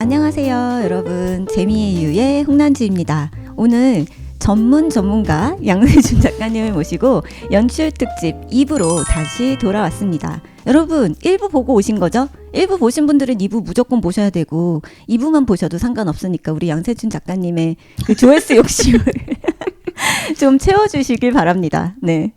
안녕하세요, 여러분. 재미의 유의 홍난주입니다. 오늘 전문가 양세준 작가님을 모시고 연출 특집 2부로 다시 돌아왔습니다. 여러분, 1부 보고 오신 거죠? 1부 보신 분들은 2부 무조건 보셔야 되고 2부만 보셔도 상관없으니까 우리 양세준 작가님의 그 조회수 욕심을 좀 채워주시길 바랍니다. 네.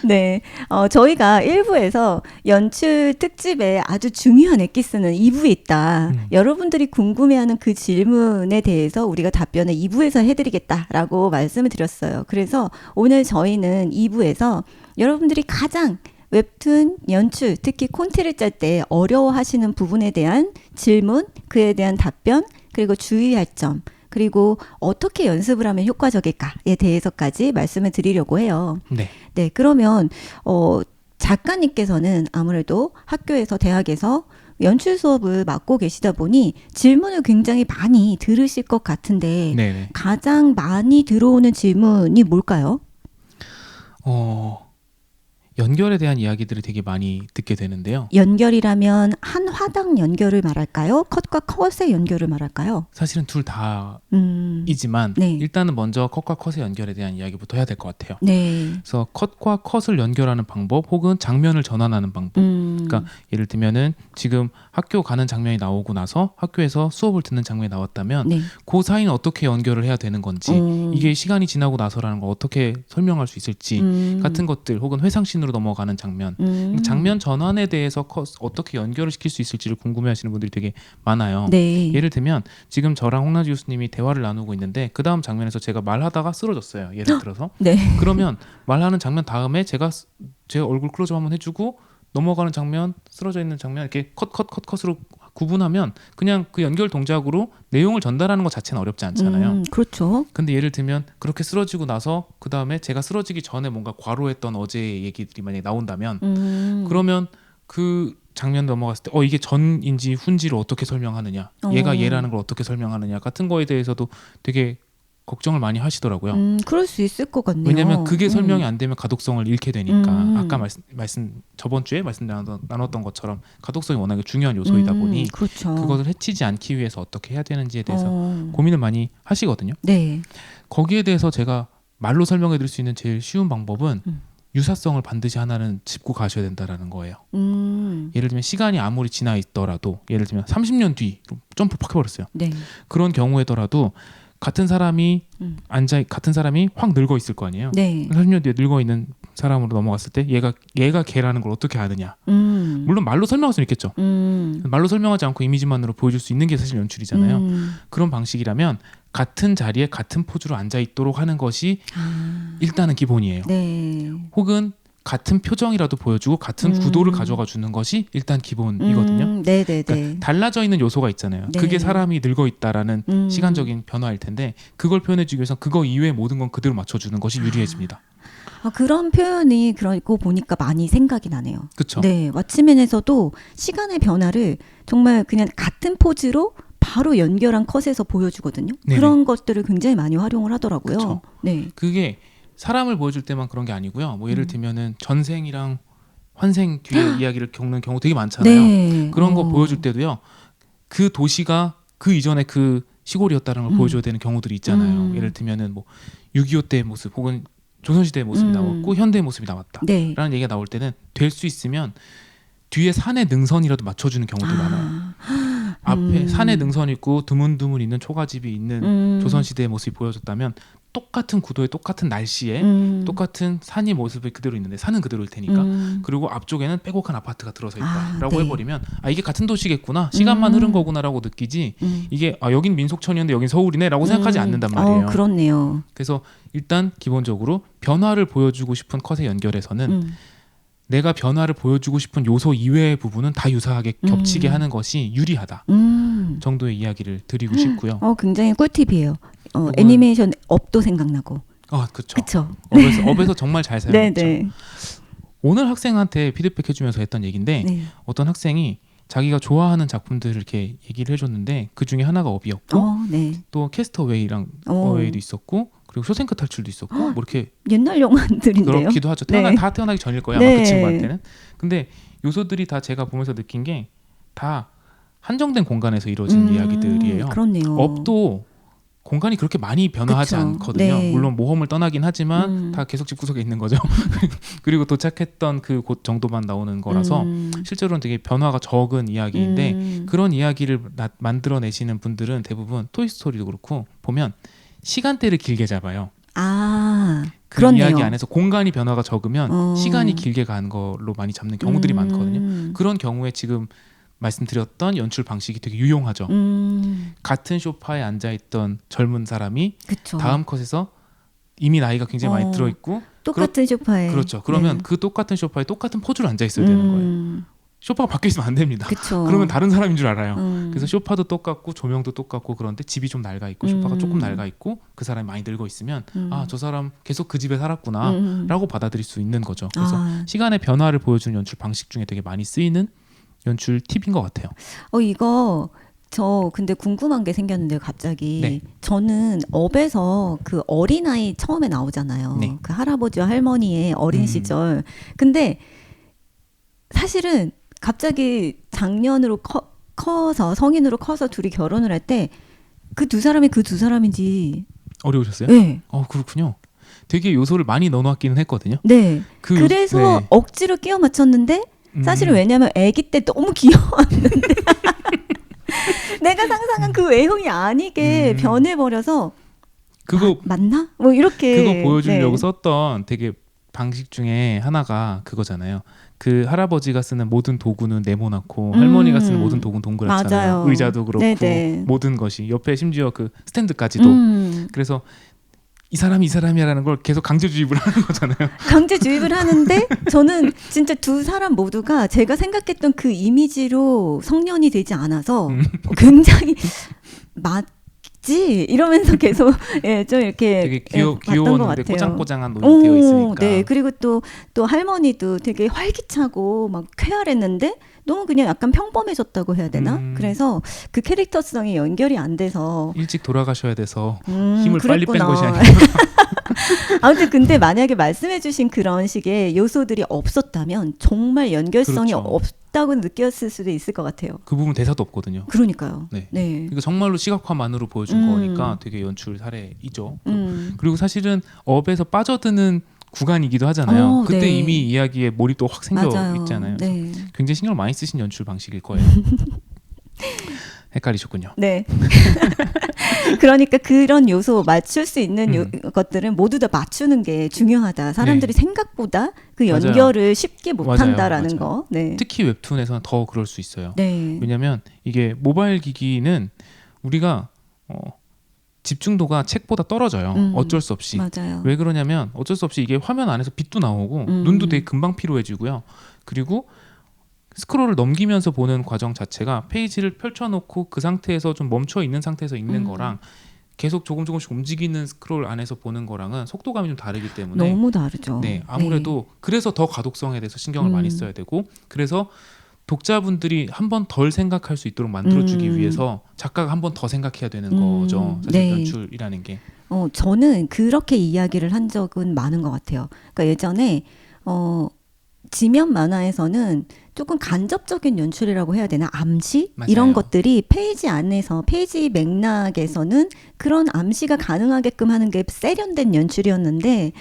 네, 저희가 1부에서 연출 특집에 아주 중요한 엑기스는 2부에 있다. 여러분들이 궁금해하는 그 질문에 대해서 우리가 답변을 2부에서 해드리겠다라고 말씀을 드렸어요. 그래서 오늘 저희는 2부에서 여러분들이 가장 웹툰 연출, 특히 콘티를 짤 때 어려워하시는 부분에 대한 질문, 그에 대한 답변, 그리고 주의할 점, 그리고 어떻게 연습을 하면 효과적일까에 대해서까지 말씀을 드리려고 해요. 네, 그러면 작가님께서는 아무래도 학교에서 대학에서 연출 수업을 맡고 계시다 보니 질문을 굉장히 많이 들으실 것 같은데 네네. 가장 많이 들어오는 질문이 뭘까요? 연결에 대한 이야기들을 되게 많이 듣게 되는데요. 연결이라면 한 화당 연결을 말할까요? 컷과 컷의 연결을 말할까요? 사실은 둘 다이지만 네. 일단은 먼저 컷과 컷의 연결에 대한 이야기부터 해야 될 것 같아요. 네. 그래서 컷과 컷을 연결하는 방법 혹은 장면을 전환하는 방법. 그러니까 예를 들면은 지금 학교 가는 장면이 나오고 나서 학교에서 수업을 듣는 장면이 나왔다면 네. 그 사이는 어떻게 연결을 해야 되는 건지 이게 시간이 지나고 나서라는 걸 어떻게 설명할 수 있을지 같은 것들 혹은 회상신으로 넘어가는 장면 장면 전환에 대해서 어떻게 연결을 시킬 수 있을지를 궁금해하시는 분들이 되게 많아요. 네. 예를 들면 지금 저랑 홍나지 교수님이 대화를 나누고 있는데 그 다음 장면에서 제가 말하다가 쓰러졌어요. 예를 들어서 네. 그러면 말하는 장면 다음에 제가 제 얼굴 클로즈업 한번 해주고 넘어가는 장면, 쓰러져 있는 장면 이렇게 컷으로 구분하면 그냥 그 연결 동작으로 내용을 전달하는 것 자체는 어렵지 않잖아요. 그렇죠. 근데 예를 들면 그렇게 쓰러지고 나서 그 다음에 제가 쓰러지기 전에 뭔가 과로했던 어제의 얘기들이 만약에 나온다면 그러면 그 장면 넘어갔을 때 이게 전인지 훈지를 어떻게 설명하느냐, 얘가 얘라는 걸 어떻게 설명하느냐 같은 거에 대해서도 되게 걱정을 많이 하시더라고요. 그럴 수 있을 것 같네요. 왜냐하면 그게 설명이 안 되면 가독성을 잃게 되니까 아까 저번 주에 말씀 나눴던 것처럼 가독성이 워낙에 중요한 요소이다 보니 그렇죠. 그것을 해치지 않기 위해서 어떻게 해야 되는지에 대해서 고민을 많이 하시거든요. 네. 거기에 대해서 제가 말로 설명해 드릴 수 있는 제일 쉬운 방법은 유사성을 반드시 하나는 짚고 가셔야 된다라는 거예요. 예를 들면 시간이 아무리 지나 있더라도 예를 들면 30년 뒤 점프 팍 해버렸어요. 네. 그런 경우에더라도 같은 사람이 확 늙어 있을 거 아니에요. 네. 30년 뒤에 늙어 있는 사람으로 넘어갔을 때 얘가 걔라는 걸 어떻게 아느냐. 물론 말로 설명할 수는 있겠죠. 말로 설명하지 않고 이미지만으로 보여줄 수 있는 게 사실 연출이잖아요. 그런 방식이라면 같은 자리에 같은 포즈로 앉아 있도록 하는 것이 일단은 기본이에요. 네. 혹은 같은 표정이라도 보여주고 같은 구도를 가져가 주는 것이 일단 기본이거든요. 네네네. 그러니까 달라져 있는 요소가 있잖아요. 네. 그게 사람이 늙어 있다라는 시간적인 변화일 텐데 그걸 표현해주기 위해서 그거 이외의 모든 건 그대로 맞춰주는 것이 유리해집니다. 그런 표현이 그러고 보니까 많이 생각이 나네요. 그렇죠. 네, 왓츠맨에서도 시간의 변화를 정말 그냥 같은 포즈로 바로 연결한 컷에서 보여주거든요. 네네. 그런 것들을 굉장히 많이 활용을 하더라고요. 그쵸. 네. 그게 사람을 보여줄 때만 그런 게 아니고요. 뭐 예를 들면은 전생이랑 환생 뒤에 이야기를 겪는 경우 되게 많잖아요. 네. 그런 거 보여줄 때도요. 그 도시가 그 이전에 그 시골이었다는 걸 보여줘야 되는 경우들이 있잖아요. 예를 들면은 뭐 6.25 때의 모습 혹은 조선시대의 모습이 나왔고 현대의 모습이 나왔다. 네. 라는 얘기가 나올 때는 될 수 있으면 뒤에 산의 능선이라도 맞춰주는 경우도 많아요. 앞에 산에 능선 있고 드문드문 있는 초가집이 있는 조선시대의 모습이 보여졌다면 똑같은 구도에 똑같은 날씨에 똑같은 산의 모습이 그대로 있는데 산은 그대로일 테니까 그리고 앞쪽에는 빼곡한 아파트가 들어서 있다라고 네. 해버리면 이게 같은 도시겠구나, 시간만 흐른 거구나라고 느끼지 이게 여긴 민속촌이었는데 여긴 서울이네 라고 생각하지 않는단 말이에요. 그렇네요. 그래서 일단 기본적으로 변화를 보여주고 싶은 컷의 연결에서는 내가 변화를 보여주고 싶은 요소 이외의 부분은 다 유사하게 겹치게 하는 것이 유리하다 정도의 이야기를 드리고 싶고요. 굉장히 꿀팁이에요. 애니메이션 업도 생각나고. 그렇죠. 그렇죠. 업에서 정말 잘 사용했죠. 네. 오늘 학생한테 피드백 해주면서 했던 얘기인데 네. 어떤 학생이 자기가 좋아하는 작품들을 이렇게 얘기를 해줬는데 그 중에 하나가 업이었고 네. 또 캐스터웨이랑 어웨이도 있었고 그리고 쇼생크 탈출도 있었고 뭐 이렇게 옛날 영화들인데요. 그렇기도 하죠. 네. 다 태어나기 전일 거야 네. 아마 그 친구한테는. 근데 요소들이 다 제가 보면서 느낀 게 다 한정된 공간에서 이루어진 이야기들이에요. 그렇네요. 업도 공간이 그렇게 많이 변화하지 그쵸. 않거든요. 네. 물론 모험을 떠나긴 하지만 다 계속 집구석에 있는 거죠. 그리고 도착했던 그 곳 정도만 나오는 거라서 실제로는 되게 변화가 적은 이야기인데 그런 이야기를 만들어내시는 분들은 대부분 토이스토리도 그렇고 보면 시간대를 길게 잡아요. 그 그렇네요. 이야기 안에서 공간이 변화가 적으면 시간이 길게 가는 걸로 많이 잡는 경우들이 많거든요. 그런 경우에 지금 말씀드렸던 연출 방식이 되게 유용하죠. 같은 소파에 앉아있던 젊은 사람이 그쵸. 다음 컷에서 이미 나이가 굉장히 많이 들어있고 똑같은 소파에. 그렇죠. 그러면 네. 그 똑같은 소파에 똑같은 포즈로 앉아있어야 되는 거예요. 소파가 바뀌어 있으면 안 됩니다. 그쵸. 그러면 다른 사람인 줄 알아요. 그래서 소파도 똑같고 조명도 똑같고 그런데 집이 좀 낡아 있고 소파가 조금 낡아 있고 그 사람이 많이 늙어 있으면 아, 저 사람 계속 그 집에 살았구나 라고 받아들일 수 있는 거죠. 그래서 시간의 변화를 보여주는 연출 방식 중에 되게 많이 쓰이는 연출 팁인 것 같아요. 이거 저 근데 궁금한 게 생겼는데요, 갑자기. 네. 저는 업에서 그 어린아이 처음에 나오잖아요. 네. 그 할아버지와 할머니의 어린 시절. 근데 사실은 갑자기 장년으로 커서 성인으로 커서 둘이 결혼을 할 때 그 두 사람이 그 두 사람인지. 어려우셨어요? 네. 그렇군요. 되게 요소를 많이 넣어놨기는 했거든요. 네. 그래서 네. 억지로 끼워 맞췄는데 사실은 왜냐면 아기 때 너무 귀여웠는데 내가 상상한 그 외형이 아니게 변해버려서 그거 맞나? 뭐 이렇게 그거 보여주려고 네. 썼던 되게 방식 중에 하나가 그거잖아요. 그 할아버지가 쓰는 모든 도구는 네모나고 할머니가 쓰는 모든 도구는 동그랗잖아요. 맞아요. 의자도 그렇고 네네. 모든 것이 옆에 심지어 그 스탠드까지도. 그래서 이 사람이라는 걸 계속 강제주입을 하는 거잖아요. 강제 주입을 하는데 저는 진짜 두 사람 모두가 제가 생각했던 그 이미지로 성년이 되지 않아서 굉장히 맞지? 이러면서 계속 좀 이렇게 되게 봤던 것 귀여웠는데 같아요. 꼬장꼬장한 눈이 되어 있으니까. 네. 그리고 또 할머니도 되게 활기차고 막 쾌활했는데 너무 그냥 약간 평범해졌다고 해야 되나? 그래서 그 캐릭터성이 연결이 안 돼서 일찍 돌아가셔야 돼서 힘을 빨리 뺀 그랬구나. 것이 아니라. 아무튼 근데 만약에 말씀해주신 그런 식의 요소들이 없었다면 정말 연결성이 그렇죠. 없다고 느꼈을 수도 있을 것 같아요. 그 부분 대사도 없거든요. 그러니까요. 네. 네. 이거 정말로 시각화만으로 보여준 거니까 되게 연출 사례이죠. 그리고 사실은 업에서 빠져드는 구간이기도 하잖아요. 그때 네. 이미 이야기에 몰입도 확 생겨 맞아요. 있잖아요. 네. 굉장히 신경을 많이 쓰신 연출 방식일 거예요. 헷갈리셨군요. 네. 그러니까 그런 요소 맞출 수 있는 것들은 모두 다 맞추는 게 중요하다. 사람들이 생각보다 그 맞아요. 연결을 쉽게 못한다라는 맞아요. 거. 네. 특히 웹툰에서는 더 그럴 수 있어요. 네. 왜냐하면 이게 모바일 기기는 우리가 집중도가 책보다 떨어져요. 어쩔 수 없이. 맞아요. 왜 그러냐면 어쩔 수 없이 이게 화면 안에서 빛도 나오고 눈도 되게 금방 피로해지고요. 그리고 스크롤을 넘기면서 보는 과정 자체가 페이지를 펼쳐놓고 그 상태에서 좀 멈춰 있는 상태에서 읽는 거랑 계속 조금씩 움직이는 스크롤 안에서 보는 거랑은 속도감이 좀 다르기 때문에 너무 다르죠. 네, 아무래도 그래서 더 가독성에 대해서 신경을 많이 써야 되고 그래서 독자분들이 한 번 덜 생각할 수 있도록 만들어주기 위해서 작가가 한 번 더 생각해야 되는 거죠. 사실 네. 연출이라는 게. 저는 그렇게 이야기를 한 적은 많은 것 같아요. 그러니까 예전에 지면 만화에서는 조금 간접적인 연출이라고 해야 되나? 암시? 맞아요. 이런 것들이 페이지 안에서 페이지 맥락에서는 그런 암시가 가능하게끔 하는 게 세련된 연출이었는데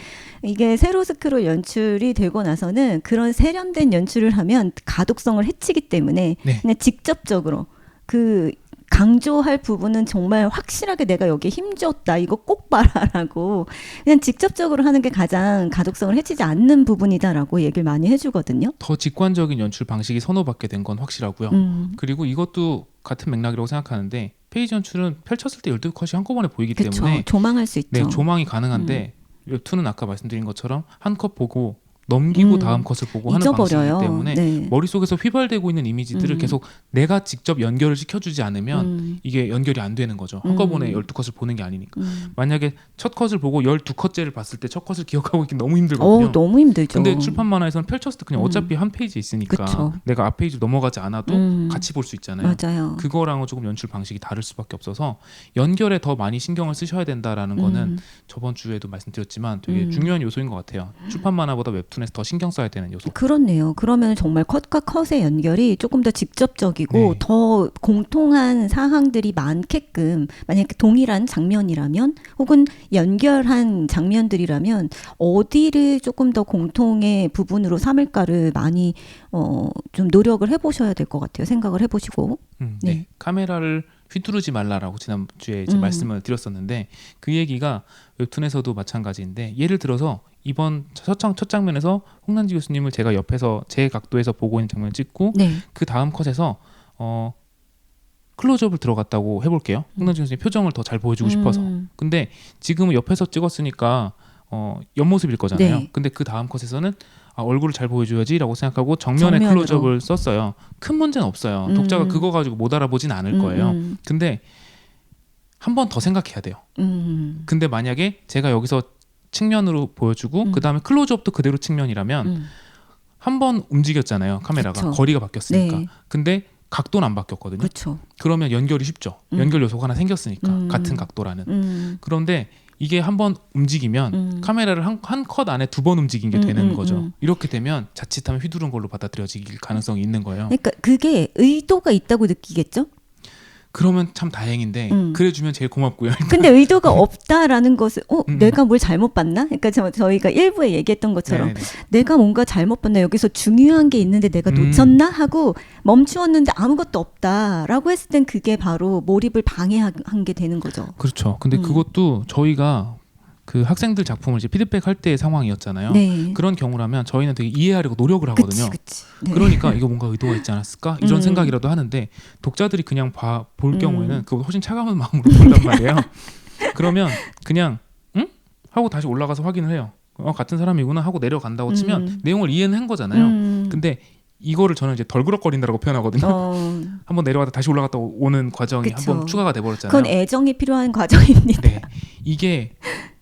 이게 세로 스크롤 연출이 되고 나서는 그런 세련된 연출을 하면 가독성을 해치기 때문에 네. 그냥 직접적으로 그 강조할 부분은 정말 확실하게 내가 여기에 힘줬다. 이거 꼭 봐라라고 그냥 직접적으로 하는 게 가장 가독성을 해치지 않는 부분이다라고 얘기를 많이 해주거든요. 더 직관적인 연출 방식이 선호받게 된 건 확실하고요. 그리고 이것도 같은 맥락이라고 생각하는데 페이지 연출은 펼쳤을 때 12컷이 한꺼번에 보이기 그쵸. 때문에 조망할 수 있죠. 네, 조망이 가능한데 웹툰은 아까 말씀드린 것처럼 한 컷 보고 넘기고 다음 컷을 보고 하는 잊어버려요. 방식이기 때문에 네. 머릿속에서 휘발되고 있는 이미지들을 계속 내가 직접 연결을 시켜주지 않으면 이게 연결이 안 되는 거죠. 한꺼번에 12컷을 보는 게 아니니까. 만약에 첫 컷을 보고 12컷째를 봤을 때 첫 컷을 기억하고 있기 너무 힘들거든요. 너무 힘들죠. 근데 출판 만화에서는 펼쳤을 때 그냥 어차피 한 페이지에 있으니까 그쵸. 내가 앞 페이지 넘어가지 않아도 같이 볼 수 있잖아요. 맞아요. 그거랑은 조금 연출 방식이 다를 수밖에 없어서 연결에 더 많이 신경을 쓰셔야 된다라는 거는 저번 주에도 말씀드렸지만 되게 중요한 요소인 것 같아요. 출판 만화보다 웹툰에서 더 신경 써야 되는 요소. 그렇네요. 그러면 정말 컷과 컷의 연결이 조금 더 직접적이고 네. 더 공통한 사항들이 많게끔 만약에 동일한 장면이라면 혹은 연결한 장면들이라면 어디를 조금 더 공통의 부분으로 삼을까를 많이 좀 노력을 해보셔야 될 것 같아요. 생각을 해보시고. 네. 네. 카메라를 휘두르지 말라라고 지난주에 이제 말씀을 드렸었는데 그 얘기가 웹툰에서도 마찬가지인데 예를 들어서 이번 첫 장면에서 홍남지 교수님을 제가 옆에서 제 각도에서 보고 있는 장면을 찍고 네. 그 다음 컷에서 클로즈업을 들어갔다고 해볼게요. 홍남지 교수님 표정을 더 잘 보여주고 싶어서. 근데 지금은 옆에서 찍었으니까 옆모습일 거잖아요. 네. 근데 그 다음 컷에서는 얼굴을 잘 보여줘야지라고 생각하고 정면에 정면으로. 클로즈업을 썼어요. 큰 문제는 없어요. 독자가 그거 가지고 못 알아보진 않을 거예요. 근데 한 번 더 생각해야 돼요. 근데 만약에 제가 여기서 측면으로 보여주고 그 다음에 클로즈업도 그대로 측면이라면 한 번 움직였잖아요. 카메라가. 그쵸. 거리가 바뀌었으니까. 네. 근데 각도는 안 바뀌었거든요. 그렇죠. 그러면 연결이 쉽죠. 연결 요소가 하나 생겼으니까. 같은 각도라는. 그런데 이게 한 번 움직이면 카메라를 한 컷 안에 2번 움직인 게 되는 거죠. 이렇게 되면 자칫하면 휘두른 걸로 받아들여질 가능성이 있는 거예요. 그러니까 그게 의도가 있다고 느끼겠죠? 그러면 참 다행인데 그래주면 제일 고맙고요. 근데 의도가 없다라는 것은 내가 뭘 잘못 봤나? 그러니까 저희가 일부에 얘기했던 것처럼 네네네. 내가 뭔가 잘못 봤나? 여기서 중요한 게 있는데 내가 놓쳤나? 하고 멈추었는데 아무것도 없다라고 했을 땐 그게 바로 몰입을 방해한 게 되는 거죠. 그렇죠. 근데 그것도 저희가 그 학생들 작품을 이제 피드백 할 때의 상황이었잖아요. 네. 그런 경우라면 저희는 되게 이해하려고 노력을 하거든요. 그치. 네. 그러니까 이거 뭔가 의도가 있지 않았을까? 이런 생각이라도 하는데 독자들이 그냥 볼 경우에는 그거 훨씬 차가운 마음으로 본단 말이에요. 그러면 그냥 응? 하고 다시 올라가서 확인을 해요. 같은 사람이구나 하고 내려간다고 치면 내용을 이해는 한 거잖아요. 근데 이거를 저는 이제 덜그럭거린다라고 표현하거든요. 한번 내려가다 다시 올라갔다 오는 과정이 그쵸. 한번 추가가 돼버렸잖아요. 그건 애정이 필요한 과정입니다. 네, 이게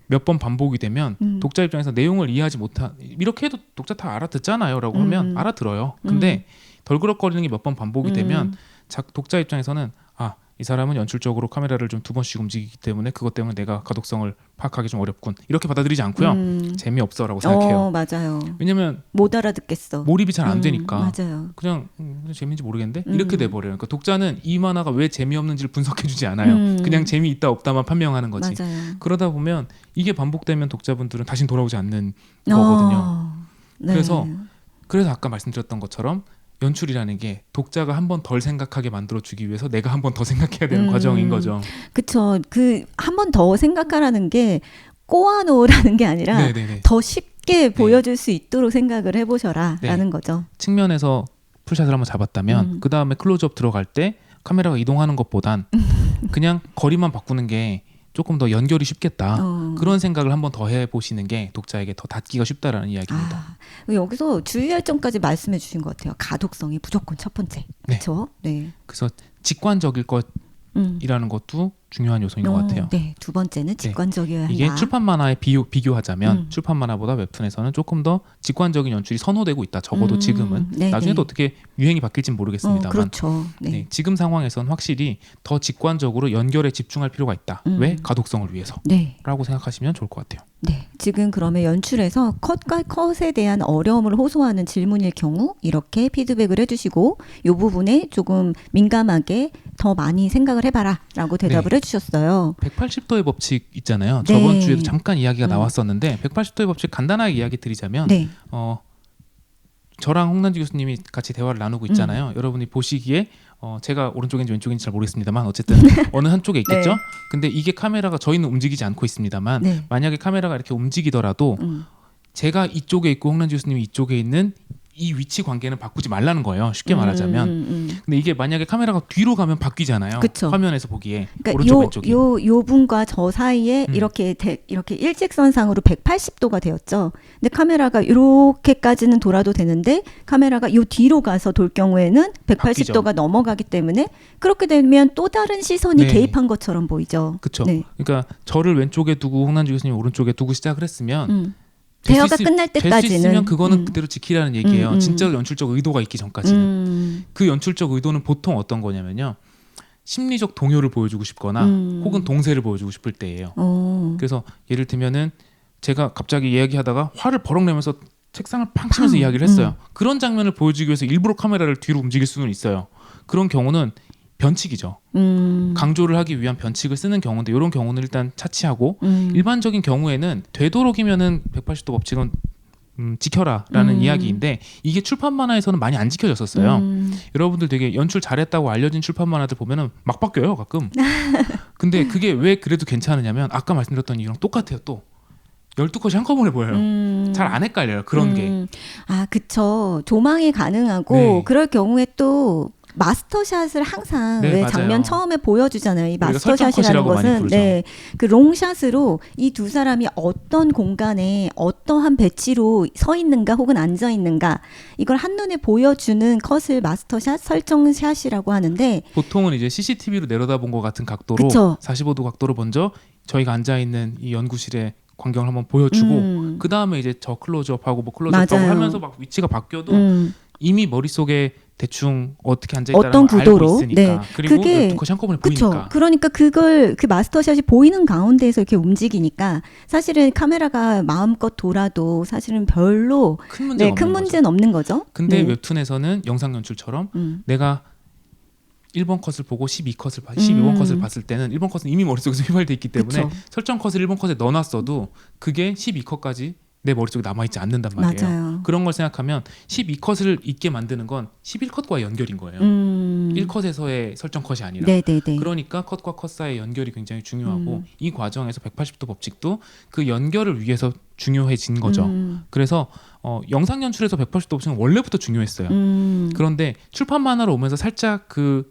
몇 번 반복이 되면 독자 입장에서 내용을 이해하지 못한 이렇게 해도 독자 다 알아듣잖아요라고 하면 알아들어요. 근데 덜그럭거리는 게 몇 번 반복이 되면 독자 입장에서는 이 사람은 연출적으로 카메라를 좀 2번씩 움직이기 때문에 그것 때문에 내가 가독성을 파악하기 좀 어렵군 이렇게 받아들이지 않고요. 재미없어라고 생각해요. 맞아요. 왜냐면 못 알아듣겠어. 몰입이 잘 안 되니까 맞아요. 그냥 재미인지 모르겠는데 이렇게 돼버려요. 그러니까 독자는 이 만화가 왜 재미없는지를 분석해주지 않아요. 그냥 재미있다 없다만 판명하는 거지. 맞아요. 그러다 보면 이게 반복되면 독자분들은 다시 돌아오지 않는 거거든요. 네. 그래서 아까 말씀드렸던 것처럼 연출이라는 게 독자가 한 번 덜 생각하게 만들어주기 위해서 내가 한 번 더 생각해야 되는 과정인 거죠. 그쵸. 그 한 번 더 생각하라는 게 꼬아놓으라는 게 아니라 네네네. 더 쉽게 보여줄 수 있도록 생각을 해보셔라라는 거죠. 측면에서 풀샷을 한번 잡았다면 그 다음에 클로즈업 들어갈 때 카메라가 이동하는 것보단 그냥 거리만 바꾸는 게 조금 더 연결이 쉽겠다. 그런 생각을 한번 더 해보시는 게 독자에게 더 닿기가 쉽다라는 이야기입니다. 여기서 주의할 점까지 말씀해 주신 것 같아요. 가독성이 무조건 첫 번째. 그렇죠? 네. 그래서 직관적일 것이라는 것도 중요한 요소인 것 같아요. 네. 두 번째는 직관적이어야 한다. 이게 출판 만화에 비교하자면 출판 만화보다 웹툰에서는 조금 더 직관적인 연출이 선호되고 있다. 적어도 지금은. 나중에도 어떻게 유행이 바뀔지는 모르겠습니다만. 그렇죠. 네. 지금 상황에서는 확실히 더 직관적으로 연결에 집중할 필요가 있다. 왜? 가독성을 위해서. 라고 생각하시면 좋을 것 같아요. 네. 지금 그러면 연출에서 컷과 컷에 대한 어려움을 호소하는 질문일 경우 이렇게 피드백을 해주시고 이 부분에 조금 민감하게 더 많이 생각을 해봐라 라고 대답을 해주셨어요. 180도의 법칙 있잖아요. 저번 주에도 잠깐 이야기가 나왔었는데 180도의 법칙 간단하게 이야기 드리자면 저랑 홍남지 교수님이 같이 대화를 나누고 있잖아요. 여러분이 보시기에 제가 오른쪽인지 왼쪽인지 잘 모르겠습니다만 어쨌든 어느 한쪽에 있겠죠. 근데 이게 카메라가 저희는 움직이지 않고 있습니다만 만약에 카메라가 이렇게 움직이더라도 제가 이쪽에 있고 홍남지 교수님이 이쪽에 있는 이 위치 관계는 바꾸지 말라는 거예요. 쉽게 말하자면. 근데 이게 만약에 카메라가 뒤로 가면 바뀌잖아요. 그쵸. 화면에서 보기에 그러니까 오른쪽 왼쪽이. 요 분과 저 사이에 이렇게 일직선상으로 180도가 되었죠. 근데 카메라가 이렇게까지는 돌아도 되는데 카메라가 요 뒤로 가서 돌 경우에는 180도가 바뀌죠. 넘어가기 때문에 그렇게 되면 또 다른 시선이 네. 개입한 것처럼 보이죠. 그렇죠. 네. 그러니까 저를 왼쪽에 두고 홍난주 교수님 오른쪽에 두고 시작을 했으면 대화가 끝날 될 수 때까지는 있으면 그거는 그대로 지키라는 얘기예요. 음. 진짜 연출적 의도가 있기 전까지는. 그 연출적 의도는 보통 어떤 거냐면요. 심리적 동요를 보여주고 싶거나 혹은 동세를 보여주고 싶을 때예요. 그래서 예를 들면은 제가 갑자기 이야기하다가 화를 버럭 내면서 책상을 팡 치면서 이야기를 했어요. 그런 장면을 보여주기 위해서 일부러 카메라를 뒤로 움직일 수는 있어요. 그런 경우는 변칙이죠. 강조를 하기 위한 변칙을 쓰는 경우인데 이런 경우는 일단 차치하고 일반적인 경우에는 되도록이면은 180도 법칙은 지켜라라는 이야기인데 이게 출판 만화에서는 많이 안 지켜졌었어요. 여러분들 되게 연출 잘했다고 알려진 출판 만화들 보면은 막 바뀌어요 가끔. 근데 그게 왜 그래도 괜찮으냐면 아까 말씀드렸던 이유랑 똑같아요. 또 12컷이 한꺼번에 보여요. 잘 안 헷갈려요. 그런 게. 아, 그쵸. 조망이 가능하고 네. 그럴 경우에 또 마스터샷을 항상 네, 왜 맞아요. 장면 처음에 보여주잖아요. 이 우리가 마스터샷이라는 설정컷이라고 많이 것은 부르죠. 네, 그 롱샷으로 이 두 사람이 어떤 공간에 어떠한 배치로 서 있는가 혹은 앉아 있는가 이걸 한눈에 보여주는 컷을 마스터샷, 설정샷이라고 하는데 보통은 이제 CCTV로 내려다본 것 같은 각도로 그쵸. 45도 각도로 먼저 저희가 앉아 있는 이 연구실의 광경을 한번 보여주고 그 다음에 이제 저 클로즈업하고 뭐 클로즈업하고 맞아요. 하면서 막 위치가 바뀌어도 음. 이미 머릿속에 대충 어떻게 앉아 어떤 있다는 걸 구도로? 알고 있으니까. 네. 그리고 그게 12컷이 한꺼번에 그쵸. 보이니까. 그러니까 그걸 그 마스터샷이 보이는 가운데에서 이렇게 움직이니까 사실은 카메라가 마음껏 돌아도 사실은 별로 큰 문제가 네, 큰 없는 거죠. 문제는 없는 거죠. 근데 네. 웹툰에서는 영상 연출처럼 내가 1번 컷을 보고 12컷을 12번 컷을 봤을 때는 1번 컷은 이미 머릿속에서 휘발돼 있기 때문에 그쵸. 설정 컷을 1번 컷에 넣어놨어도 그게 12컷까지 내 머릿속에 남아있지 않는단 말이에요. 맞아요. 그런 걸 생각하면 12컷을 있게 만드는 건 11컷과의 연결인 거예요. 1컷에서의 설정 컷이 아니라. 네네네. 그러니까 컷과 컷 사이의 연결이 굉장히 중요하고 이 과정에서 180도 법칙도 그 연결을 위해서 중요해진 거죠. 그래서 영상 연출에서 180도 법칙은 원래부터 중요했어요. 그런데 출판 만화로 오면서 살짝 그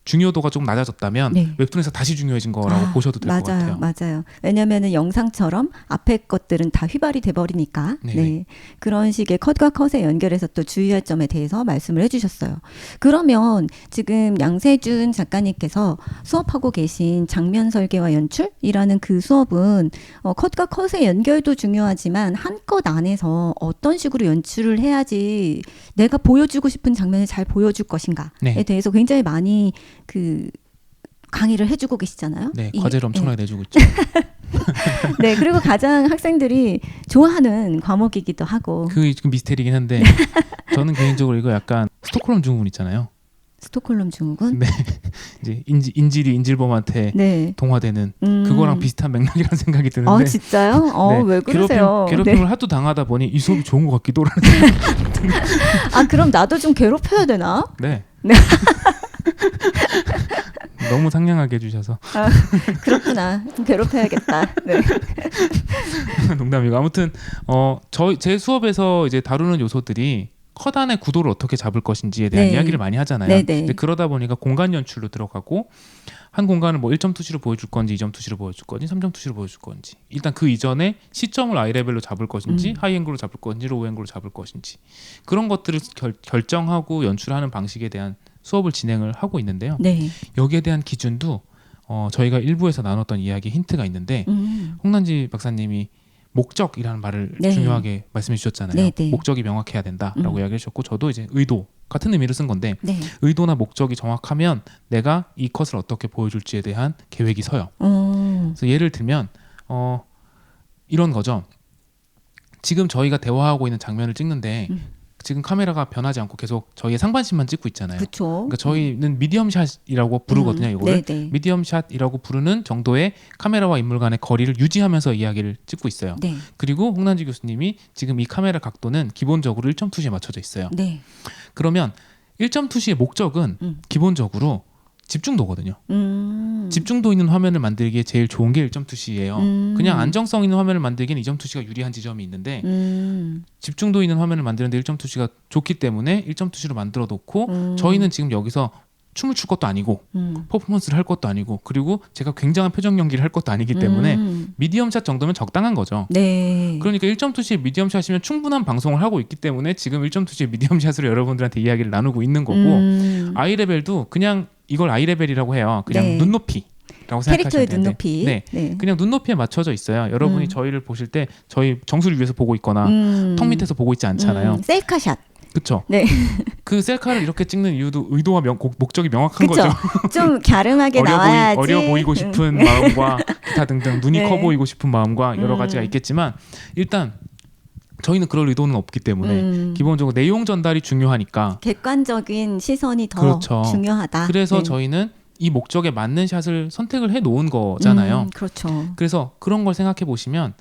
중요도가 좀 낮아졌다면 네. 웹툰에서 다시 중요해진 거라고 보셔도 될 것 같아요. 맞아요. 왜냐면은 영상처럼 앞에 것들은 다 휘발이 돼 버리니까. 네네. 네. 그런 식의 컷과 컷에 연결해서 또 주의할 점에 대해서 말씀을 해 주셨어요. 그러면 지금 양세준 작가님께서 수업하고 계신 장면 설계와 연출이라는 그 수업은 컷과 컷의 연결도 중요하지만 한 컷 안에서 어떤 식으로 연출을 해야지 내가 보여주고 싶은 장면을 잘 보여줄 것인가에 네. 대해서 굉장히 많이 그 강의를 해주고 계시잖아요. 네, 이- 과제를 엄청나게 내주고 있죠. 네, 그리고 가장 학생들이 좋아하는 과목이기도 하고 그게 좀 미스테리긴 한데 저는 개인적으로 이거 약간 스톡홀름 증후군 있잖아요. 스톡홀름 증후군. 네, 이제 인질이 인질범한테 네. 동화되는 그거랑 비슷한 맥락이라는 생각이 드는데. 아 진짜요? 네, 왜 그러세요? 괴롭힘을 네. 하도 당하다 보니 이 수업이 좋은 것 같기도 하는. 아 그럼 나도 좀 괴롭혀야 되나? 네. 네. 너무 상냥하게 해주셔서 아, 그렇구나. 좀 괴롭혀야겠다. 네. 농담이고 아무튼 제 수업에서 이제 다루는 요소들이 컷 안의 구도를 어떻게 잡을 것인지에 대한 네. 이야기를 많이 하잖아요. 네네. 근데 그러다 보니까 공간 연출로 들어가고 한 공간을 뭐 1점 투시로 보여줄 건지 2점 투시로 보여줄 건지 3점 투시로 보여줄 건지 일단 그 이전에 시점을 아이 레벨로 잡을 것인지 하이앵글로 잡을 건지 로우앵글로 잡을 것인지 그런 것들을 결정하고 연출하는 방식에 대한 수업을 진행을 하고 있는데요. 네. 여기에 대한 기준도 저희가 일부에서 나눴던 이야기 힌트가 있는데 홍난지 박사님이 목적이라는 말을 네. 중요하게 말씀해 주셨잖아요. 네, 네. 목적이 명확해야 된다라고 이야기해 주셨고 저도 이제 의도 같은 의미를 쓴 건데 네. 의도나 목적이 정확하면 내가 이 컷을 어떻게 보여줄지에 대한 계획이 서요. 그래서 예를 들면 이런 거죠. 지금 저희가 대화하고 있는 장면을 찍는데 지금 카메라가 변하지 않고 계속 저희의 상반신만 찍고 있잖아요. 그렇죠. 그러니까 저희는 미디엄 샷이라고 부르거든요. 이거를 네네. 미디엄 샷이라고 부르는 정도의 카메라와 인물 간의 거리를 유지하면서 이야기를 찍고 있어요. 네. 그리고 홍난지 교수님이 지금 이 카메라 각도는 기본적으로 1.2시에 맞춰져 있어요. 네. 그러면 1.2시의 목적은 기본적으로 집중도거든요. 집중도 있는 화면을 만들기에 제일 좋은 게 1점 투시예요. 그냥 안정성 있는 화면을 만들기에는 2점 투시가 유리한 지점이 있는데 집중도 있는 화면을 만드는데 1점 투시가 좋기 때문에 1점 투시로 만들어 놓고 저희는 지금 여기서 춤을 출 것도 아니고 퍼포먼스를 할 것도 아니고 그리고 제가 굉장한 표정 연기를 할 것도 아니기 때문에 미디엄샷 정도면 적당한 거죠. 네. 그러니까 1점 투시의 미디엄샷이면 충분한 방송을 하고 있기 때문에 지금 1점 투시의 미디엄샷으로 여러분들한테 이야기를 나누고 있는 거고 아이레벨도 그냥 이걸 아이레벨이라고 해요. 그냥 네. 눈높이라고 생각하시면 캐릭터의 되는데 눈높이. 네. 네. 그냥 눈높이에 맞춰져 있어요. 여러분이 저희를 보실 때 저희 정수리 위에서 보고 있거나 턱 밑에서 보고 있지 않잖아요. 셀카샷. 그렇죠. 네. 그 셀카를 이렇게 찍는 이유도 의도와 목적이 명확한 그쵸? 거죠. 좀 갸름하게 나와야지. 어려 보이고 싶은 마음과 기타 등등 눈이 네. 커 보이고 싶은 마음과 여러 가지가 있겠지만 일단 저희는 그럴 의도는 없기 때문에 기본적으로 내용 전달이 중요하니까 객관적인 시선이 더 그렇죠. 중요하다. 그래서 네. 저희는 이 목적에 맞는 샷을 선택을 해 놓은 거잖아요. 그렇죠. 그래서 그런 걸 생각해 보시면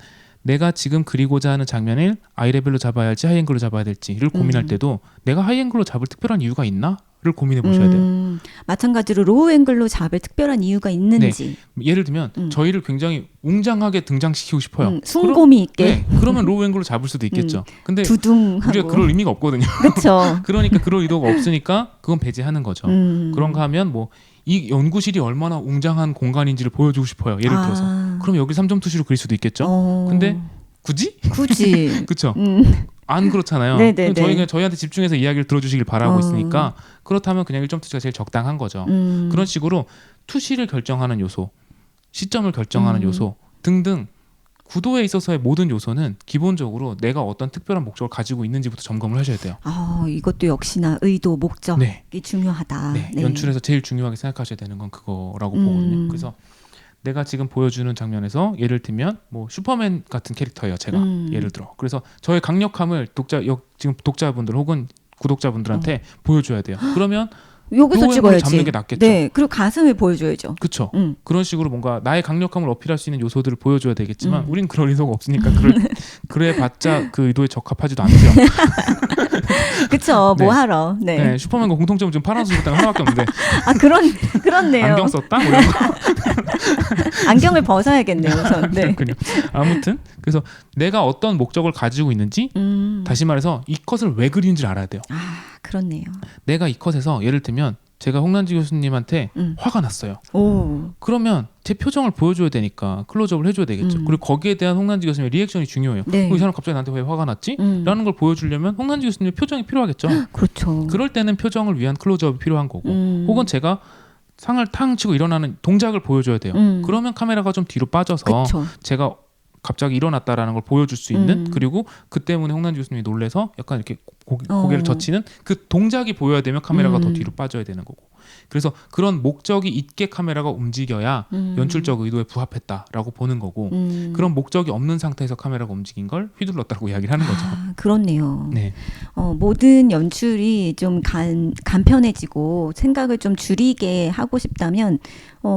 내가 지금 그리고자 하는 장면을 아이레벨로 잡아야 할지 하이앵글로 잡아야 될지를 고민할 때도 내가 하이앵글로 잡을 특별한 이유가 있나?를 고민해 보셔야 돼요. 마찬가지로 로우 앵글로 잡을 특별한 이유가 있는지. 예를 들면 저희를 굉장히 웅장하게 등장시키고 싶어요. 숭고미 있게. 그러면 로우 앵글로 잡을 수도 있겠죠. 근데 두둥하고. 우리가 그럴 의미가 없거든요. 그렇죠. 그러니까 그럴 의도가 없으니까 그건 배제하는 거죠. 그런가 하면 뭐 이 연구실이 얼마나 웅장한 공간인지를 보여주고 싶어요. 예를 들어서. 그럼 여기 3점 투시로 그릴 수도 있겠죠. 근데 굳이? 그렇죠. 안 그렇잖아요. 네네네. 저희가 저희한테 집중해서 이야기를 들어주시길 바라고 있으니까 그렇다면 그냥 1점 투시가 제일 적당한 거죠. 그런 식으로 투시를 결정하는 요소, 시점을 결정하는 요소 등등 구도에 있어서의 모든 요소는 기본적으로 내가 어떤 특별한 목적을 가지고 있는지부터 점검을 하셔야 돼요. 이것도 역시나 의도, 목적이 네. 중요하다. 네. 네. 연출에서 제일 중요하게 생각하셔야 되는 건 그거라고 보거든요. 그래서 내가 지금 보여주는 장면에서 예를 들면 뭐 슈퍼맨 같은 캐릭터예요. 제가 예를 들어. 그래서 저의 강력함을 지금 독자분들 혹은 구독자분들한테 보여줘야 돼요. 그러면 여기서 로우 앵글을 찍어야지. 잡는 게 낫겠죠. 네, 그리고 가슴을 보여줘야죠. 그렇죠. 그런 식으로 뭔가 나의 강력함을 어필할 수 있는 요소들을 보여줘야 되겠지만 우린 그럴 의도가 없으니까 그래봤자 그 의도에 적합하지도 않죠. 그렇죠. 네. 뭐 하러. 네. 네, 슈퍼맨과 공통점은 지금 파란 수술당 하나밖에 없는데 그렇네요. 안경 썼다? 뭐 이런 거. 안경을 벗어야겠네요. 우선. 네. 그렇군요. 아무튼 그래서 내가 어떤 목적을 가지고 있는지 다시 말해서 이 컷을 왜 그리는지를 알아야 돼요. 그렇네요. 내가 이 컷에서 예를 들면 제가 홍란지 교수님한테 화가 났어요. 오. 그러면 제 표정을 보여줘야 되니까 클로즈업을 해줘야 되겠죠. 그리고 거기에 대한 홍란지 교수님의 리액션이 중요해요. 네. 이 사람 갑자기 나한테 왜 화가 났지? 라는 걸 보여주려면 홍란지 교수님의 표정이 필요하겠죠. 그렇죠. 그럴 때는 표정을 위한 클로즈업이 필요한 거고 혹은 제가 상을 탕 치고 일어나는 동작을 보여줘야 돼요. 그러면 카메라가 좀 뒤로 빠져서 그쵸. 제가 갑자기 일어났다라는 걸 보여줄 수 있는 그리고 그 때문에 홍란지 교수님이 놀래서 약간 이렇게 고개를 젖히는 그 동작이 보여야 되면 카메라가 더 뒤로 빠져야 되는 거고 그래서 그런 목적이 있게 카메라가 움직여야 연출적 의도에 부합했다라고 보는 거고 그런 목적이 없는 상태에서 카메라가 움직인 걸 휘둘렀다고 이야기를 하는 거죠. 그렇네요. 네. 모든 연출이 좀 간편해지고 생각을 좀 줄이게 하고 싶다면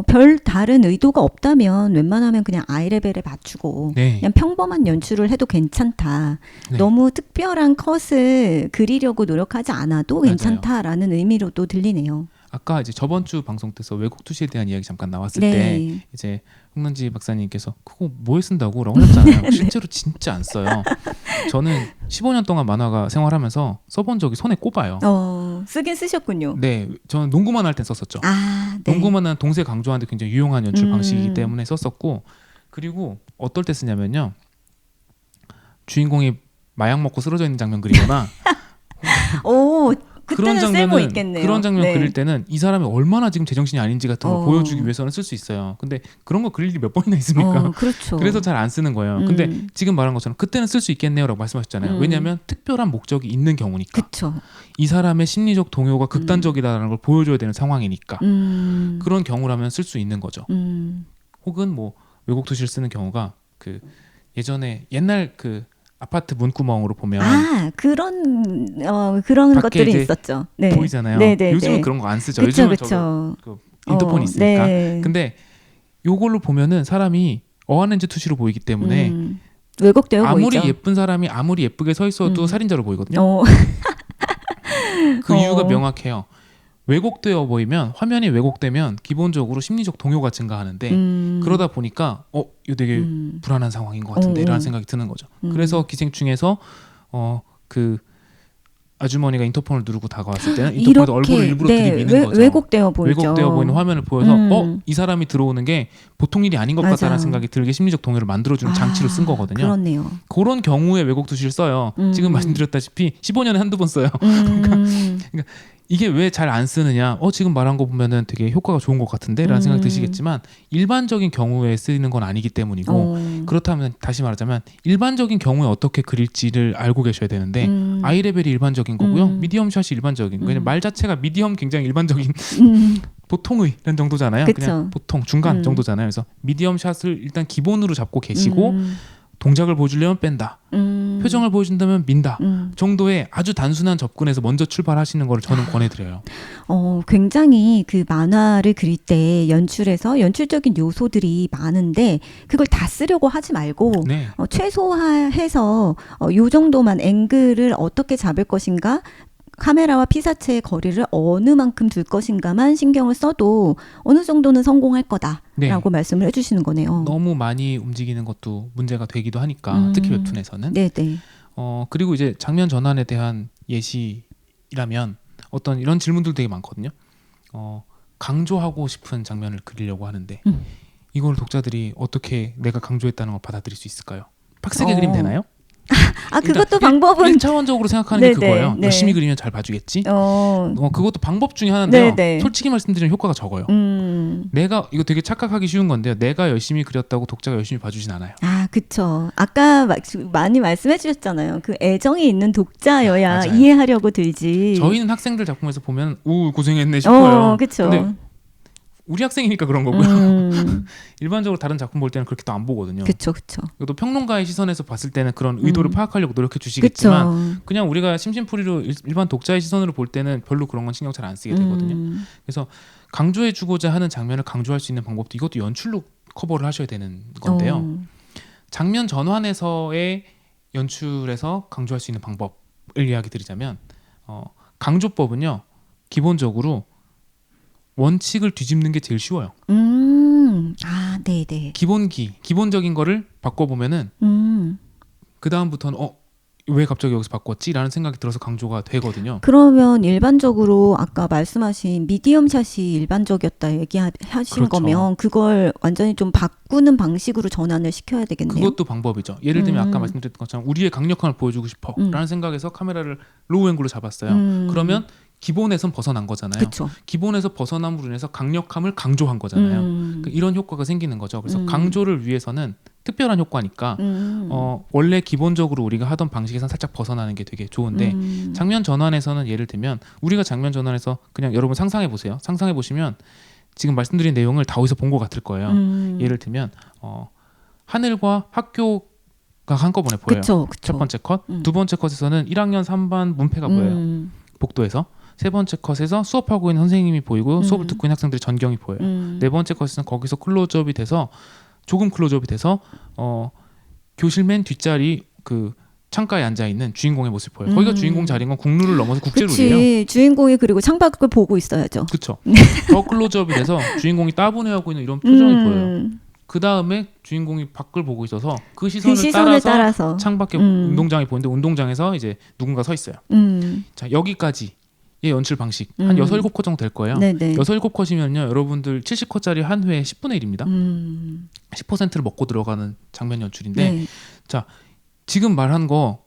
별 다른 의도가 없다면 웬만하면 그냥 아이레벨에 맞추고 네. 그냥 평범한 연출을 해도 괜찮다. 네. 너무 특별한 컷을 그리려고 노력하지 않아도 맞아요. 괜찮다라는 의미로도 들리네요. 아까 이제 저번 주 방송 때서 외국 투시에 대한 이야기 잠깐 나왔을 네. 때 이제 홍란지 박사님께서 그거 뭐에 쓴다고라고 하셨잖아요. 실제로 진짜 안 써요. 저는 15년 동안 만화가 생활하면서 써본 적이 손에 꼽아요. 쓰긴 쓰셨군요. 네, 저는 농구만 할 땐 썼었죠. 네. 농구만은 동세 강조하는데 굉장히 유용한 연출 방식이기 때문에 썼었고 그리고 어떨 때 쓰냐면요. 주인공이 마약 먹고 쓰러져 있는 장면 그리거나 오, 그때는 그런 쓸모 있겠네요. 그런 장면 네. 그릴 때는 이 사람이 얼마나 지금 제정신이 아닌지 같은 걸 어. 보여주기 위해서는 쓸 수 있어요. 근데 그런 거 그릴 일이 몇 번이나 있습니까? 그렇죠. 그래서 잘 안 쓰는 거예요. 근데 지금 말한 것처럼 그때는 쓸 수 있겠네요라고 말씀하셨잖아요. 왜냐하면 특별한 목적이 있는 경우니까. 그렇죠. 이 사람의 심리적 동요가 극단적이다라는 걸 보여줘야 되는 상황이니까. 그런 경우라면 쓸 수 있는 거죠. 혹은 뭐 외국 투시를 쓰는 경우가 그 예전에 옛날 그 아파트 문구멍으로 보면 그런 밖에 것들이 이제 있었죠. 네. 보이잖아요. 네네. 요즘은 그런 거 안 쓰죠. 그쵸, 요즘은 그쵸. 그 인터폰이 있으니까. 네. 근데 요걸로 보면은 사람이 어안렌즈 투시로 보이기 때문에 왜곡되어 아무리 보이죠. 예쁜 사람이 아무리 예쁘게 서 있어도 살인자로 보이거든요. 어. 그 이유가 명확해요. 왜곡되어 보이면 화면이 왜곡되면 기본적으로 심리적 동요가 증가하는데 그러다 보니까 이거 되게 불안한 상황인 것 같은데 라는 생각이 드는 거죠. 그래서 기생충에서 그 아주머니가 인터폰을 누르고 다가왔을 때는 인터폰에서 얼굴을 일부러 들이미는 거죠. 왜곡되어 보이죠. 왜곡되어 보이는 화면을 보여서 이 사람이 들어오는 게 보통 일이 아닌 것 맞아. 같다는 생각이 들게 심리적 동요를 만들어주는 장치로 쓴 거거든요. 그렇네요. 그런 경우에 왜곡 투시를 써요. 지금 말씀드렸다시피 15년에 한두 번 써요. 그러니까 이게 왜 잘 안 쓰느냐? 지금 말한 거 보면은 되게 효과가 좋은 것 같은데? 라는 생각 드시겠지만 일반적인 경우에 쓰이는 건 아니기 때문이고 그렇다면 다시 말하자면 일반적인 경우에 어떻게 그릴지를 알고 계셔야 되는데 아이 레벨이 일반적인 거고요. 미디엄 샷이 일반적인 거예요. 말 자체가 미디엄 굉장히 일반적인 보통의 이런 정도잖아요. 그쵸. 그냥 보통 중간 정도잖아요. 그래서 미디엄 샷을 일단 기본으로 잡고 계시고 동작을 보여주려면 뺀다. 표정을 보여준다면 민다. 정도의 아주 단순한 접근에서 먼저 출발하시는 걸 저는 권해드려요. 굉장히 그 만화를 그릴 때 연출적인 요소들이 많은데 그걸 다 쓰려고 하지 말고 네. 최소화해서 요 정도만 앵글을 어떻게 잡을 것인가 카메라와 피사체의 거리를 어느 만큼 둘 것인가만 신경을 써도 어느 정도는 성공할 거다라고 네. 말씀을 해주시는 거네요. 너무 많이 움직이는 것도 문제가 되기도 하니까 특히 웹툰에서는. 네네. 그리고 이제 장면 전환에 대한 예시라면 어떤 이런 질문들 되게 많거든요. 강조하고 싶은 장면을 그리려고 하는데 이걸 독자들이 어떻게 내가 강조했다는 걸 받아들일 수 있을까요? 빡세게 그리면 되나요? 그것도 방법은 1차원적으로 생각하는 게 그거예요. 네. 열심히 그리면 잘 봐주겠지. 그것도 방법 중에 하나인데요. 솔직히 말씀드리면 효과가 적어요. 내가 이거 되게 착각하기 쉬운 건데요. 내가 열심히 그렸다고 독자가 열심히 봐주진 않아요. 그쵸. 아까 많이 말씀해 주셨잖아요. 그 애정이 있는 독자여야 맞아요. 이해하려고 들지. 저희는 학생들 작품에서 보면 고생했네 싶어요. 그쵸. 근데 우리 학생이니까 그런 거고요. 일반적으로 다른 작품 볼 때는 그렇게 또 안 보거든요. 그쵸. 또 평론가의 시선에서 봤을 때는 그런 의도를 파악하려고 노력해 주시겠지만 그쵸. 그냥 우리가 심심풀이로 일반 독자의 시선으로 볼 때는 별로 그런 건 신경 잘 안 쓰게 되거든요. 그래서 강조해 주고자 하는 장면을 강조할 수 있는 방법도 이것도 연출로 커버를 하셔야 되는 건데요. 장면 전환에서의 연출에서 강조할 수 있는 방법을 이야기 드리자면 강조법은요. 기본적으로 원칙을 뒤집는 게 제일 쉬워요. 네네. 기본적인 거를 바꿔보면은 그 다음부터는 왜 갑자기 여기서 바꿨지? 라는 생각이 들어서 강조가 되거든요. 그러면 일반적으로 아까 말씀하신 미디엄 샷이 일반적이었다 얘기하신 그렇죠. 거면 그걸 완전히 좀 바꾸는 방식으로 전환을 시켜야 되겠네요. 그것도 방법이죠. 예를 들면 아까 말씀드렸던 것처럼 우리의 강력함을 보여주고 싶어 라는 생각에서 카메라를 로우 앵글로 잡았어요. 그러면 기본에선 벗어난 거잖아요. 그쵸. 기본에서 벗어남으로 인해서 강력함을 강조한 거잖아요. 그러니까 이런 효과가 생기는 거죠. 그래서 강조를 위해서는 특별한 효과니까 원래 기본적으로 우리가 하던 방식에서 살짝 벗어나는 게 되게 좋은데 장면 전환에서는 예를 들면 우리가 장면 전환에서 그냥 여러분 상상해 보세요. 상상해 보시면 지금 말씀드린 내용을 다 어디서 본 것 같을 거예요. 예를 들면 하늘과 학교가 한꺼번에 보여요. 그쵸. 첫 번째 컷. 두 번째 컷에서는 1학년 3반 문패가 보여요. 복도에서. 세 번째 컷에서 수업하고 있는 선생님이 보이고 수업을 듣고 있는 학생들의 전경이 보여요. 네 번째 컷에서는 거기서 클로즈업이 돼서 조금 클로즈업이 돼서 교실 맨 뒷자리 그 창가에 앉아 있는 주인공의 모습이 보여요. 거기가 주인공 자리인 건 국룰을 넘어서 국제룰이에요. 그치. 주인공이 그리고 창밖을 보고 있어야죠. 그렇죠. 더 클로즈업이 돼서 주인공이 따분해하고 있는 이런 표정이 보여요. 그 다음에 주인공이 밖을 보고 있어서 그 시선을 따라서 창밖에 운동장이 보이는데 운동장에서 이제 누군가 서 있어요. 자, 여기까지 의 연출 방식 한 6, 7컷 정도 될 거예요. 네네. 6, 7컷이면요. 여러분들 70컷짜리 한 회에 10분의 1입니다. 10%를 먹고 들어가는 장면 연출인데 네. 자, 지금 말한 거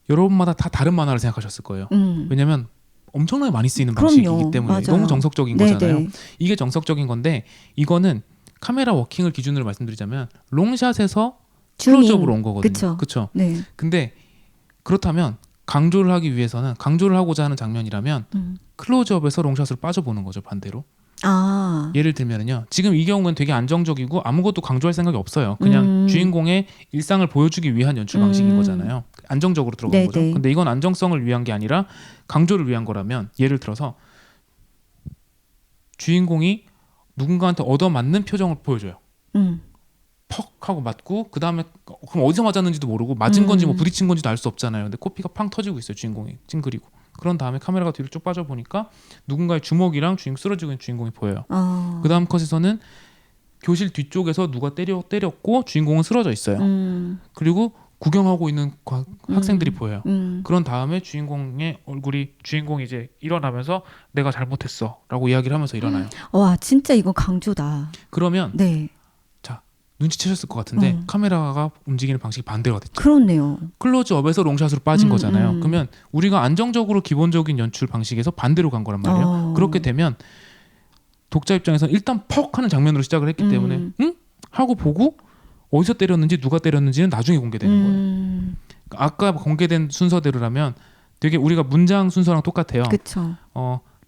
여러분마다 다 다른 만화를 생각하셨을 거예요. 왜냐면 엄청나게 많이 쓰이는 방식이기 때문에 맞아요. 너무 정석적인 네네. 거잖아요. 이게 정석적인 건데 이거는 카메라 워킹을 기준으로 말씀드리자면 롱샷에서 클로즈업으로 온 거거든요. 그쵸. 네. 근데 그렇다면 강조를 하기 위해서는 강조를 하고자 하는 장면이라면 클로즈업에서 롱샷으로 빠져보는 거죠. 반대로. 예를 들면요. 지금 이 경우는 되게 안정적이고 아무것도 강조할 생각이 없어요. 그냥 주인공의 일상을 보여주기 위한 연출 방식인 거잖아요. 안정적으로 들어간 거죠. 근데 이건 안정성을 위한 게 아니라 강조를 위한 거라면 예를 들어서 주인공이 누군가한테 얻어맞는 표정을 보여줘요. 퍽 하고 맞고 그 다음에 그럼 어디서 맞았는지도 모르고 맞은 건지 뭐 부딪힌 건지도 알 수 없잖아요. 근데 코피가 팡 터지고 있어요. 주인공이 찡그리고 그런 다음에 카메라가 뒤로 쭉 빠져 보니까 누군가의 주먹이랑 쓰러지고 있는 주인공이 보여요. 그 다음 컷에서는 교실 뒤쪽에서 누가 때렸고 주인공은 쓰러져 있어요. 그리고 구경하고 있는 학생들이 보여요. 그런 다음에 주인공이 이제 일어나면서 내가 잘못했어라고 이야기를 하면서 일어나요. 와, 진짜 이거 강조다. 그러면 네. 자, 눈치채셨을 것 같은데 카메라가 움직이는 방식이 반대가 됐죠. 그렇네요. 클로즈업에서 롱샷으로 빠진 거잖아요. 그러면 우리가 안정적으로 기본적인 연출 방식에서 반대로 간 거란 말이에요. 그렇게 되면 독자 입장에서는 일단 퍽 하는 장면으로 시작을 했기 때문에 응? 하고 보고 어디서 때렸는지 누가 때렸는지는 나중에 공개되는 거예요. 아까 공개된 순서대로라면 되게 우리가 문장 순서랑 똑같아요. 그쵸.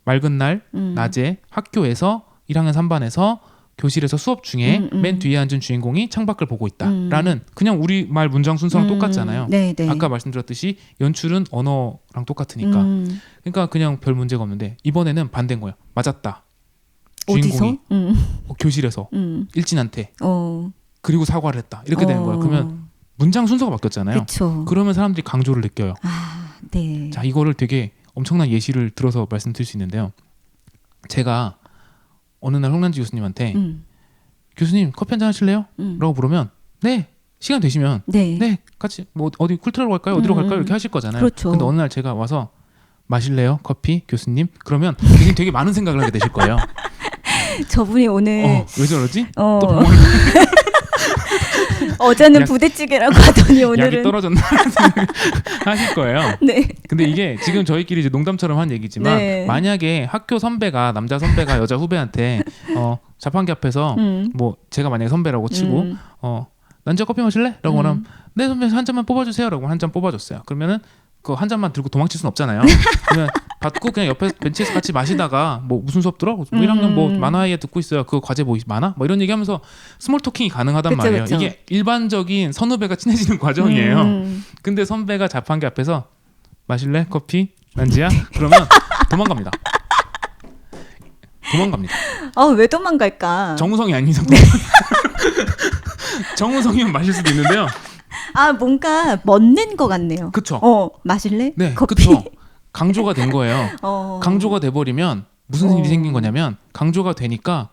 맑은 날 낮에 학교에서 1학년 3반에서 교실에서 수업 중에 맨 뒤에 앉은 주인공이 창밖을 보고 있다라는 그냥 우리 말 문장 순서랑 똑같잖아요. 네네. 아까 말씀드렸듯이 연출은 언어랑 똑같으니까 그러니까 그냥 별 문제가 없는데 이번에는 반대인 거예요. 맞았다. 주인공이 어디서? 교실에서 일진한테 어. 그리고 사과를 했다. 이렇게 되는 거예요. 그러면 문장 순서가 바뀌었잖아요. 그쵸. 그러면 사람들이 강조를 느껴요. 아, 네. 자, 이거를 되게 엄청난 예시를 들어서 말씀드릴 수 있는데요. 제가 어느 날 홍란지 교수님한테 교수님 커피 한잔 하실래요? 라고 물으면 네, 시간 되시면 네, 같이 뭐 어디 쿨트라로 갈까요? 어디로 갈까요? 이렇게 하실 거잖아요. 그렇죠. 근데 어느 날 제가 와서 마실래요? 커피? 교수님? 그러면 교수님 되게 많은 생각을 하게 되실 거예요. 저분이 오늘 왜 저러지? 어. 또 병원을 어제는 부대찌개라고 하더니 약이 오늘은 떨어졌나 하실 거예요. 네. 근데 이게 지금 저희끼리 이제 농담처럼 한 얘기지만 네. 만약에 학교 선배가 남자 선배가 여자 후배한테 자판기 앞에서 뭐 제가 만약에 선배라고 치고 난지야 커피 마실래? 라고 하면 네 선배 한 잔만 뽑아주세요 라고 한 잔 뽑아줬어요. 그러면은 그 한 잔만 들고 도망칠 수는 없잖아요. 그러면 받고 그냥 옆에 벤치에서 같이 마시다가 뭐 무슨 수업 들어? 뭐 1학년 뭐 만화에 듣고 있어요. 그 과제 뭐 많아? 뭐 이런 얘기하면서 스몰 토킹이 가능하단 그쵸, 말이에요. 그쵸. 이게 일반적인 선후배가 친해지는 과정이에요. 근데 선배가 자판기 앞에서 마실래? 커피? 난지야? 그러면 도망갑니다. 왜 도망갈까? 정우성이 아닌 이상 정우성이면 마실 수도 있는데요. 뭔가 멋낸 것 같네요. 그쵸. 마실래? 네, 커피. 그쵸. 강조가 된 거예요. 강조가 돼버리면 무슨 일이 생긴 거냐면 강조가 되니까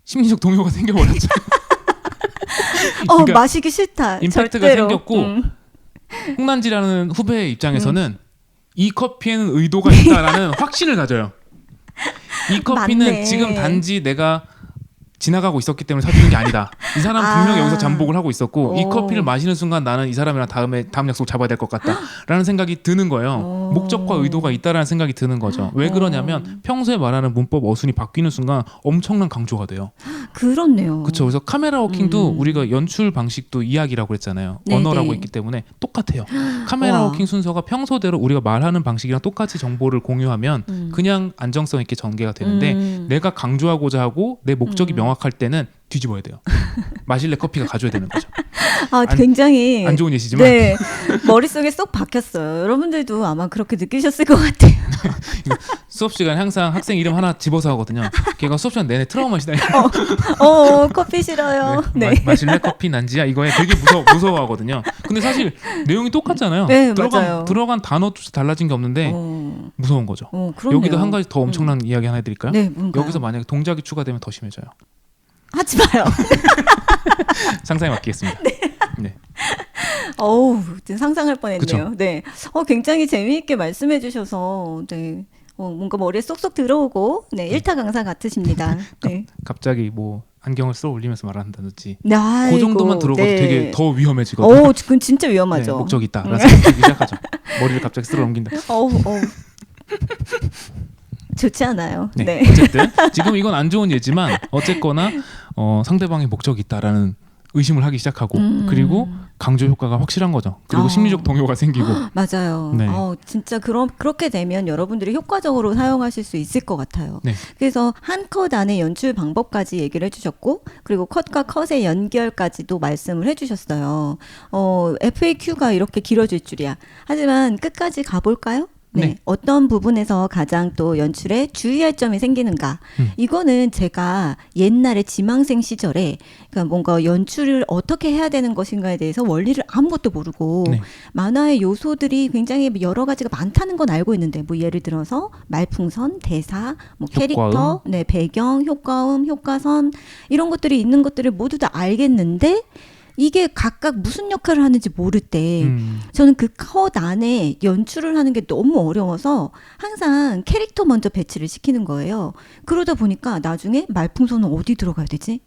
심리적 동요가 생겨버렸죠. 그러니까 마시기 싫다. 임팩트가 절대로. 생겼고 홍난지라는 후배의 입장에서는 이 커피에는 의도가 있다라는 확신을 가져요. 이 커피는 맞네. 지금 단지 내가 지나가고 있었기 때문에 사주는 게 아니다. 이 사람 분명히 여기서 잠복을 하고 있었고 이 커피를 마시는 순간 나는 이 사람이랑 다음 약속 잡아야 될 것 같다라는 생각이 드는 거예요. 목적과 의도가 있다라는 생각이 드는 거죠. 왜 그러냐면 평소에 말하는 문법 어순이 바뀌는 순간 엄청난 강조가 돼요. 그렇네요. 그렇죠. 그래서 카메라 워킹도 우리가 연출 방식도 이야기라고 했잖아요. 네네. 언어라고 했기 때문에 똑같아요. 카메라 워킹 순서가 평소대로 우리가 말하는 방식이랑 똑같이 정보를 공유하면 그냥 안정성 있게 전개가 되는데 내가 강조하고자 하고 내 목적이 명확할 때는 뒤집어야 돼요. 마실래 커피가 가져야 되는 거죠. 굉장히 안 좋은 예시지만 네, 머릿속에 쏙 박혔어요. 여러분들도 아마 그렇게 느끼셨을 것 같아요. 수업 시간에 항상 학생 이름 하나 집어서 하거든요. 걔가 수업 시간 내내 트라우마 시달려. 커피 싫어요. 네. 마실래 커피 난지야 이거에 되게 무서워하거든요. 근데 사실 내용이 똑같잖아요. 네, 맞아요. 들어간 단어조차 달라진 게 없는데 무서운 거죠. 그렇네요. 여기도 한 가지 더 엄청난 이야기 하나 해드릴까요? 네, 뭔가요? 여기서 만약에 동작이 추가되면 더 심해져요. 하지 마요. 상상에 맡기겠습니다. 네. 지금 상상할 뻔했네요. 그쵸? 네. 굉장히 재미있게 말씀해 주셔서 네. 뭔가 머리에 쏙쏙 들어오고 네, 일타 강사 같으십니다. 네. 갑자기 뭐 안경을 써 올리면서 말한다든지 아이고, 그 정도만 들어가도 네. 되게 더 위험해지거든요. 그건 진짜 위험하죠. 네, 목적이 있다. 라는 생각이 들기 시작하죠. 머리를 갑자기 쓸어 넘긴다. 좋지 않아요. 네. 네. 어쨌든 지금 이건 안 좋은 예지만 어쨌거나 상대방의 목적이 있다라는 의심을 하기 시작하고 그리고 강조 효과가 확실한 거죠. 그리고 심리적 동요가 생기고 맞아요. 네. 진짜 그렇게 되면 여러분들이 효과적으로 사용하실 수 있을 것 같아요. 네. 그래서 한 컷 안에 연출 방법까지 얘기를 해주셨고 그리고 컷과 컷의 연결까지도 말씀을 해주셨어요. FAQ가 이렇게 길어질 줄이야. 하지만 끝까지 가볼까요? 네. 네. 어떤 부분에서 가장 또 연출에 주의할 점이 생기는가. 이거는 제가 옛날에 지망생 시절에 그러니까 뭔가 연출을 어떻게 해야 되는 것인가에 대해서 원리를 아무것도 모르고 네. 만화의 요소들이 굉장히 여러 가지가 많다는 건 알고 있는데 뭐 예를 들어서 말풍선, 대사, 뭐 캐릭터, 네, 배경, 효과음, 효과선 이런 것들이 있는 것들을 모두 다 알겠는데 이게 각각 무슨 역할을 하는지 모를 때 저는 그 컷 안에 연출을 하는 게 너무 어려워서 항상 캐릭터 먼저 배치를 시키는 거예요. 그러다 보니까 나중에 말풍선은 어디 들어가야 되지?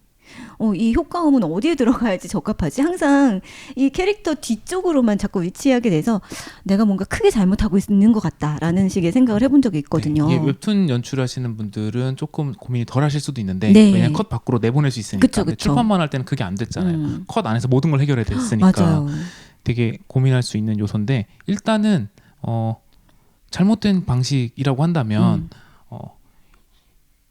이 효과음은 어디에 들어가야지 적합하지? 항상 이 캐릭터 뒤쪽으로만 자꾸 위치하게 돼서 내가 뭔가 크게 잘못하고 있는 것 같다라는 식의 생각을 해본 적이 있거든요. 네, 이게 웹툰 연출하시는 분들은 조금 고민이 덜 하실 수도 있는데 네. 왜냐면 컷 밖으로 내보낼 수 있으니까. 그쵸, 근데 그쵸. 출판만 할 때는 그게 안 됐잖아요. 컷 안에서 모든 걸 해결해야 됐으니까 맞아요. 되게 고민할 수 있는 요소인데 일단은 잘못된 방식이라고 한다면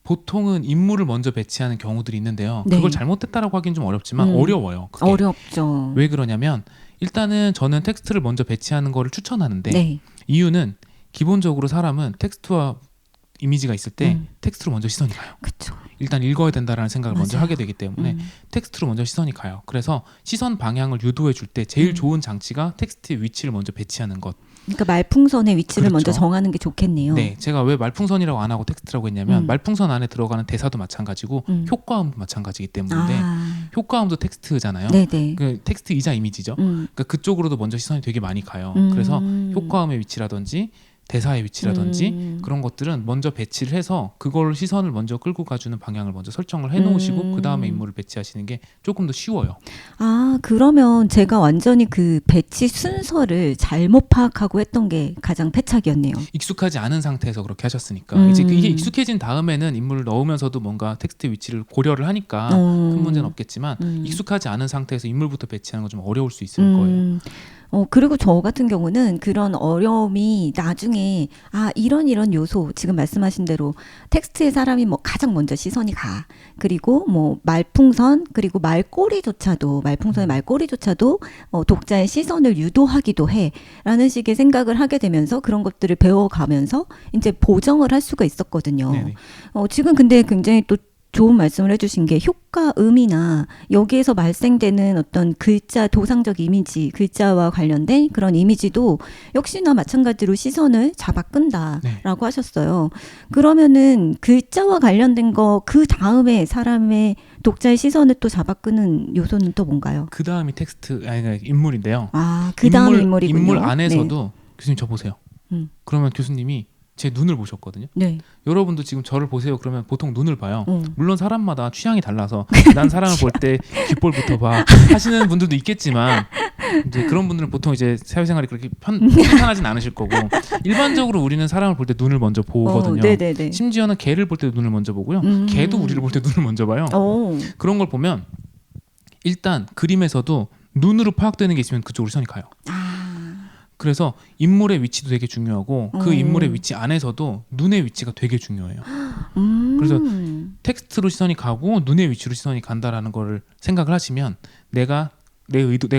보통은 인물을 먼저 배치하는 경우들이 있는데요. 네. 그걸 잘못됐다라고 하긴 좀 어렵지만 어려워요. 그게. 어렵죠. 왜 그러냐면 일단은 저는 텍스트를 먼저 배치하는 거를 추천하는데 네. 이유는 기본적으로 사람은 텍스트와 이미지가 있을 때 텍스트로 먼저 시선이 가요. 그렇죠. 일단 읽어야 된다라는 생각을 먼저 맞아요. 하게 되기 때문에 텍스트로 먼저 시선이 가요. 그래서 시선 방향을 유도해 줄 때 제일 좋은 장치가 텍스트의 위치를 먼저 배치하는 것. 그러니까 말풍선의 위치를 그렇죠. 먼저 정하는 게 좋겠네요. 네, 제가 왜 말풍선이라고 안 하고 텍스트라고 했냐면 말풍선 안에 들어가는 대사도 마찬가지고 효과음도 마찬가지이기 때문인데 효과음도 텍스트잖아요. 네네. 그 텍스트이자 이미지죠. 그러니까 그쪽으로도 먼저 시선이 되게 많이 가요. 그래서 효과음의 위치라든지 대사의 위치라든지 그런 것들은 먼저 배치를 해서 그걸 시선을 먼저 끌고 가주는 방향을 먼저 설정을 해놓으시고 그 다음에 인물을 배치하시는 게 조금 더 쉬워요. 그러면 제가 완전히 그 배치 순서를 잘못 파악하고 했던 게 가장 패착이었네요. 익숙하지 않은 상태에서 그렇게 하셨으니까 이제 이게 익숙해진 다음에는 인물을 넣으면서도 뭔가 텍스트 위치를 고려를 하니까 큰 문제는 없겠지만 익숙하지 않은 상태에서 인물부터 배치하는 건 좀 어려울 수 있을 거예요. 그리고 저 같은 경우는 그런 어려움이 나중에 이런 요소 지금 말씀하신 대로 텍스트의 사람이 뭐 가장 먼저 시선이 가. 그리고 뭐 말풍선 그리고 말풍선의 말꼬리조차도 독자의 시선을 유도하기도 해. 라는 식의 생각을 하게 되면서 그런 것들을 배워가면서 이제 보정을 할 수가 있었거든요. 네네. 지금 근데 굉장히 또 좋은 말씀을 해주신 게 효과음이나 여기에서 발생되는 어떤 글자 도상적 이미지, 글자와 관련된 그런 이미지도 역시나 마찬가지로 시선을 잡아 끈다라고 네. 하셨어요. 그러면은 글자와 관련된 거 그 다음에 사람의 독자의 시선을 또 잡아 끄는 요소는 또 뭔가요? 그 다음이 텍스트 아니 인물인데요. 그 다음 인물이군요. 인물 안에서도 네. 교수님 저 보세요. 그러면 교수님이 제 눈을 보셨거든요. 네. 여러분도 지금 저를 보세요. 그러면 보통 눈을 봐요. 물론 사람마다 취향이 달라서 난 사람을 볼 때 귓볼부터 봐 하시는 분들도 있겠지만 이제 그런 분들은 보통 이제 사회생활이 그렇게 편하진 않으실 거고 일반적으로 우리는 사람을 볼 때 눈을 먼저 보거든요. 네네네. 심지어는 개를 볼 때도 눈을 먼저 보고요. 개도 우리를 볼 때 눈을 먼저 봐요. 그런 걸 보면 일단 그림에서도 눈으로 파악되는 게 있으면 그쪽으로 시선이 가요. 그래서 인물의 위치도 되게 중요하고 그 인물의 위치 안에서도 눈의 위치가 되게 중요해요. 그래서 텍스트로 시선이 가고 눈의 위치로 시선이 간다라는 거를 생각을 하시면 내가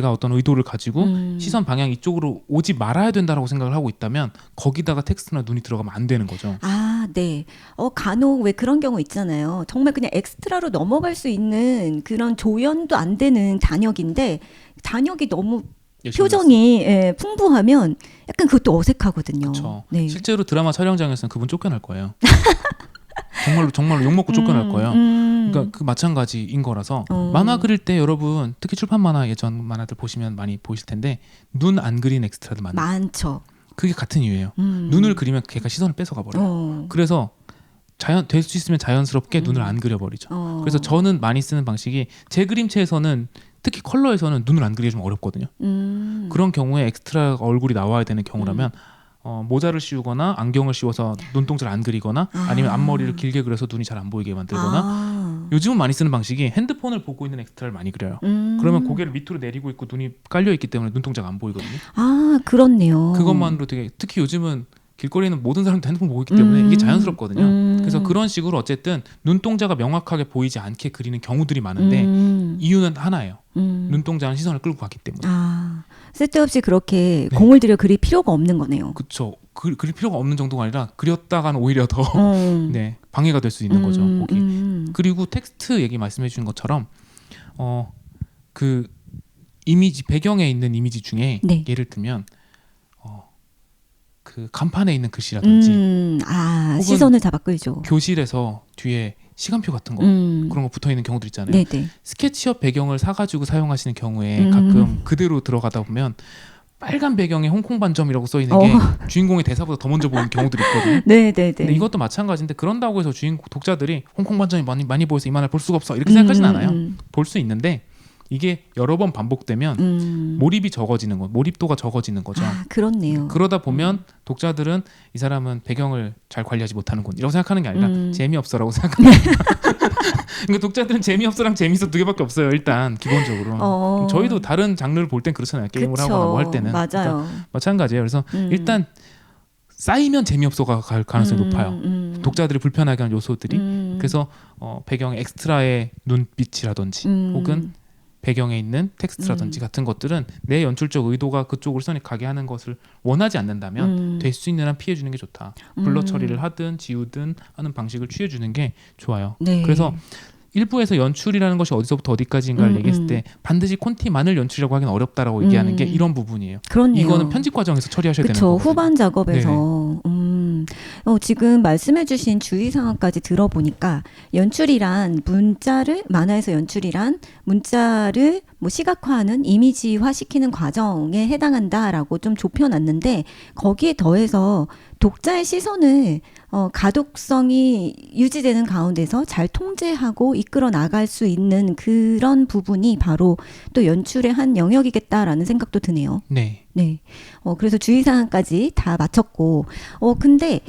어떤 의도를 가지고 시선 방향 이쪽으로 오지 말아야 된다라고 생각을 하고 있다면 거기다가 텍스트나 눈이 들어가면 안 되는 거죠. 네. 간혹 왜 그런 경우 있잖아요. 정말 그냥 엑스트라로 넘어갈 수 있는 그런 조연도 안 되는 단역인데 단역이 너무 표정이 풍부하면 약간 그것도 어색하거든요. 그렇죠. 네. 실제로 드라마 촬영장에서는 그분 쫓겨날 거예요. 정말로 욕 먹고 쫓겨날 거예요. 그러니까 그 마찬가지인 거라서 만화 그릴 때 여러분 특히 출판 만화 예전 만화들 보시면 많이 보실 텐데 눈 안 그린 엑스트라들 많죠. 그게 같은 이유예요. 눈을 그리면 걔가 시선을 뺏어가 버려요. 그래서 될 수 있으면 자연스럽게 눈을 안 그려버리죠. 그래서 저는 많이 쓰는 방식이 제 그림체에서는 특히 컬러에서는 눈을 안 그리기 좀 어렵거든요. 그런 경우에 엑스트라 얼굴이 나와야 되는 경우라면 모자를 씌우거나 안경을 씌워서 눈동자를 안 그리거나 아니면 앞머리를 길게 그려서 눈이 잘 안 보이게 만들거나 요즘은 많이 쓰는 방식이 핸드폰을 보고 있는 엑스트라를 많이 그려요. 그러면 고개를 밑으로 내리고 있고 눈이 깔려 있기 때문에 눈동자가 안 보이거든요. 그렇네요. 그것만으로 되게 특히 요즘은 길거리에는 모든 사람도 핸드폰 보고 있기 때문에 이게 자연스럽거든요. 그래서 그런 식으로 어쨌든 눈동자가 명확하게 보이지 않게 그리는 경우들이 많은데 이유는 하나예요. 눈동자는 시선을 끌고 가기 때문에. 쓸데없이 그렇게 공을 들여 그릴 필요가 없는 거네요. 그렇죠. 그릴 필요가 없는 정도가 아니라 그렸다가는 오히려 더 네, 방해가 될 수 있는 거죠. 보기. 그리고 텍스트 얘기 말씀해 주신 것처럼 그 이미지 배경에 있는 이미지 중에 네. 예를 들면 그 간판에 있는 글씨라든지 혹은 시선을 잡아 끌죠. 교실에서 뒤에 시간표 같은 거 그런 거 붙어 있는 경우들 있잖아요. 네네. 스케치업 배경을 사가지고 사용하시는 경우에 가끔 그대로 들어가다 보면 빨간 배경에 홍콩 반점이라고 써 있는 게 주인공의 대사보다 더 먼저 보이는 경우들이 있거든요. 네네네. 근데 이것도 마찬가지인데 그런다고 해서 독자들이 홍콩 반점이 많이 보여서 이만할 볼 수가 없어 이렇게 생각하진 않아요. 볼 수 있는데 이게 여러 번 반복되면 몰입이 적어지는 거, 몰입도가 적어지는 거죠. 그렇네요. 그러다 보면 독자들은 이 사람은 배경을 잘 관리하지 못하는군 이라고 생각하는 게 아니라 재미없어라고 생각하는 거예요. 그러니까 독자들은 재미없어랑 재미있어 두 개밖에 없어요. 일단 기본적으로. 저희도 다른 장르를 볼 땐 그렇잖아요. 게임을 그쵸. 하거나 뭐 할 때는. 맞아요. 그러니까 마찬가지예요. 그래서 일단 쌓이면 재미없어가 갈 가능성이 높아요. 독자들이 불편하게 하는 요소들이. 그래서 배경에 엑스트라의 눈빛이라든지 혹은 배경에 있는 텍스트라든지 같은 것들은 내 연출적 의도가 그쪽으로 선이 가게 하는 것을 원하지 않는다면 될 수 있는 한 피해주는 게 좋다. 블러 처리를 하든 지우든 하는 방식을 취해주는 게 좋아요. 네. 그래서 일부에서 연출이라는 것이 어디서부터 어디까지인가를 얘기했을 때 반드시 콘티만을 연출이라고 하기는 어렵다라고 얘기하는 게 이런 부분이에요. 그렇네요. 이거는 편집 과정에서 처리하셔야 되는 그쵸. 거거든요. 후반 작업에서. 지금 말씀해주신 주의사항까지 들어보니까 연출이란 만화에서 연출이란 문자를 뭐 시각화하는 이미지화시키는 과정에 해당한다라고 좀 좁혀놨는데 거기에 더해서 독자의 시선을 가독성이 유지되는 가운데서 잘 통제하고 이끌어 나갈 수 있는 그런 부분이 바로 또 연출의 한 영역이겠다라는 생각도 드네요. 네. 네. 그래서 주의사항까지 다 마쳤고, 근데,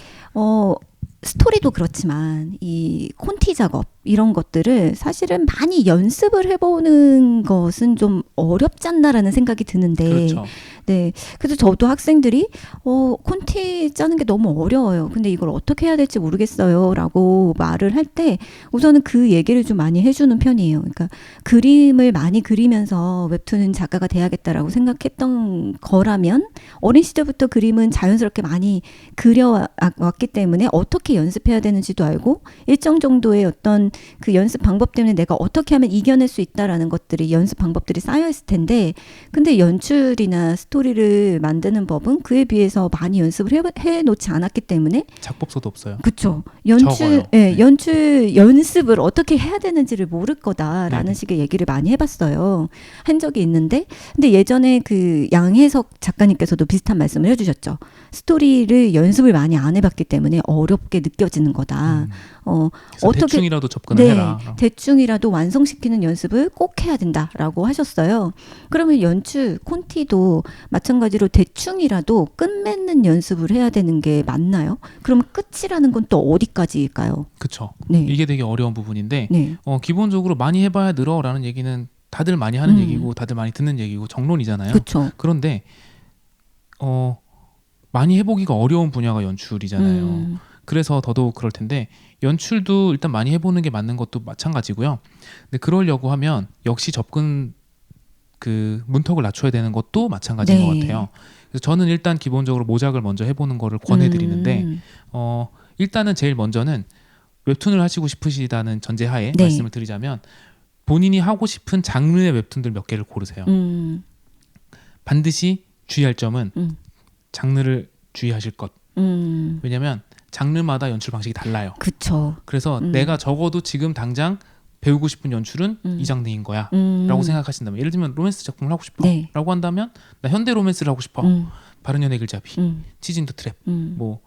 스토리도 그렇지만, 이 콘티 작업, 이런 것들을 사실은 많이 연습을 해보는 것은 좀 어렵지 않나라는 생각이 드는데, 그렇죠. 네. 그래서 저도 학생들이, 콘티 짜는 게 너무 어려워요. 근데 이걸 어떻게 해야 될지 모르겠어요. 라고 말을 할 때, 우선은 그 얘기를 좀 많이 해주는 편이에요. 그러니까 그림을 많이 그리면서 웹툰 작가가 돼야겠다라고 생각했던 거라면, 어린 시절부터 그림은 자연스럽게 많이 그려왔기 때문에 어떻게 연습해야 되는지도 알고, 일정 정도의 어떤 그 연습 방법 때문에 내가 어떻게 하면 이겨낼 수 있다라는 것들이 연습 방법들이 쌓여 있을 텐데, 근데 연출이나 스토리를 만드는 법은 그에 비해서 많이 연습을 해 놓지 않았기 때문에 작법서도 없어요. 그렇죠. 적어요. 네. 연출 연습을 어떻게 해야 되는지를 모를 거다라는 네네. 식의 얘기를 많이 해봤어요. 한 적이 있는데, 근데 예전에 그 양혜석 작가님께서도 비슷한 말씀을 해주셨죠. 스토리를 연습을 많이 안 해봤기 때문에 어렵게 느껴지는 거다. 어떻게 대충이라도 접근을 해라. 대충이라도 완성시키는 연습을 꼭 해야 된다라고 하셨어요. 그러면 연출 콘티도 마찬가지로 대충이라도 끝맺는 연습을 해야 되는 게 맞나요? 그럼 끝이라는 건 또 어디까지일까요? 그렇죠. 네. 이게 되게 어려운 부분인데 네. 기본적으로 많이 해봐야 늘어라는 얘기는 다들 많이 하는 얘기고 다들 많이 듣는 얘기고 정론이잖아요. 그렇죠. 그런데 많이 해보기가 어려운 분야가 연출이잖아요. 그래서 더더욱 그럴 텐데 연출도 일단 많이 해보는 게 맞는 것도 마찬가지고요. 근데 그러려고 하면 역시 접근 그 문턱을 낮춰야 되는 것도 마찬가지인 네. 것 같아요. 그래서 저는 일단 기본적으로 모작을 먼저 해보는 거를 권해드리는데 일단은 제일 먼저는 웹툰을 하시고 싶으시다는 전제하에 네. 말씀을 드리자면 본인이 하고 싶은 장르의 웹툰들 몇 개를 고르세요. 반드시 주의할 점은 장르를 주의하실 것. 왜냐하면 장르마다 연출 방식이 달라요. 그쵸. 그래서 내가 적어도 지금 당장 배우고 싶은 연출은 이 장르인 거야 라고 생각하신다면, 예를 들면 로맨스 작품을 하고 싶어 네. 라고 한다면 나 현대 로맨스를 하고 싶어. 바른 연애 글잡이, 치즈 인더 트랩, 뭐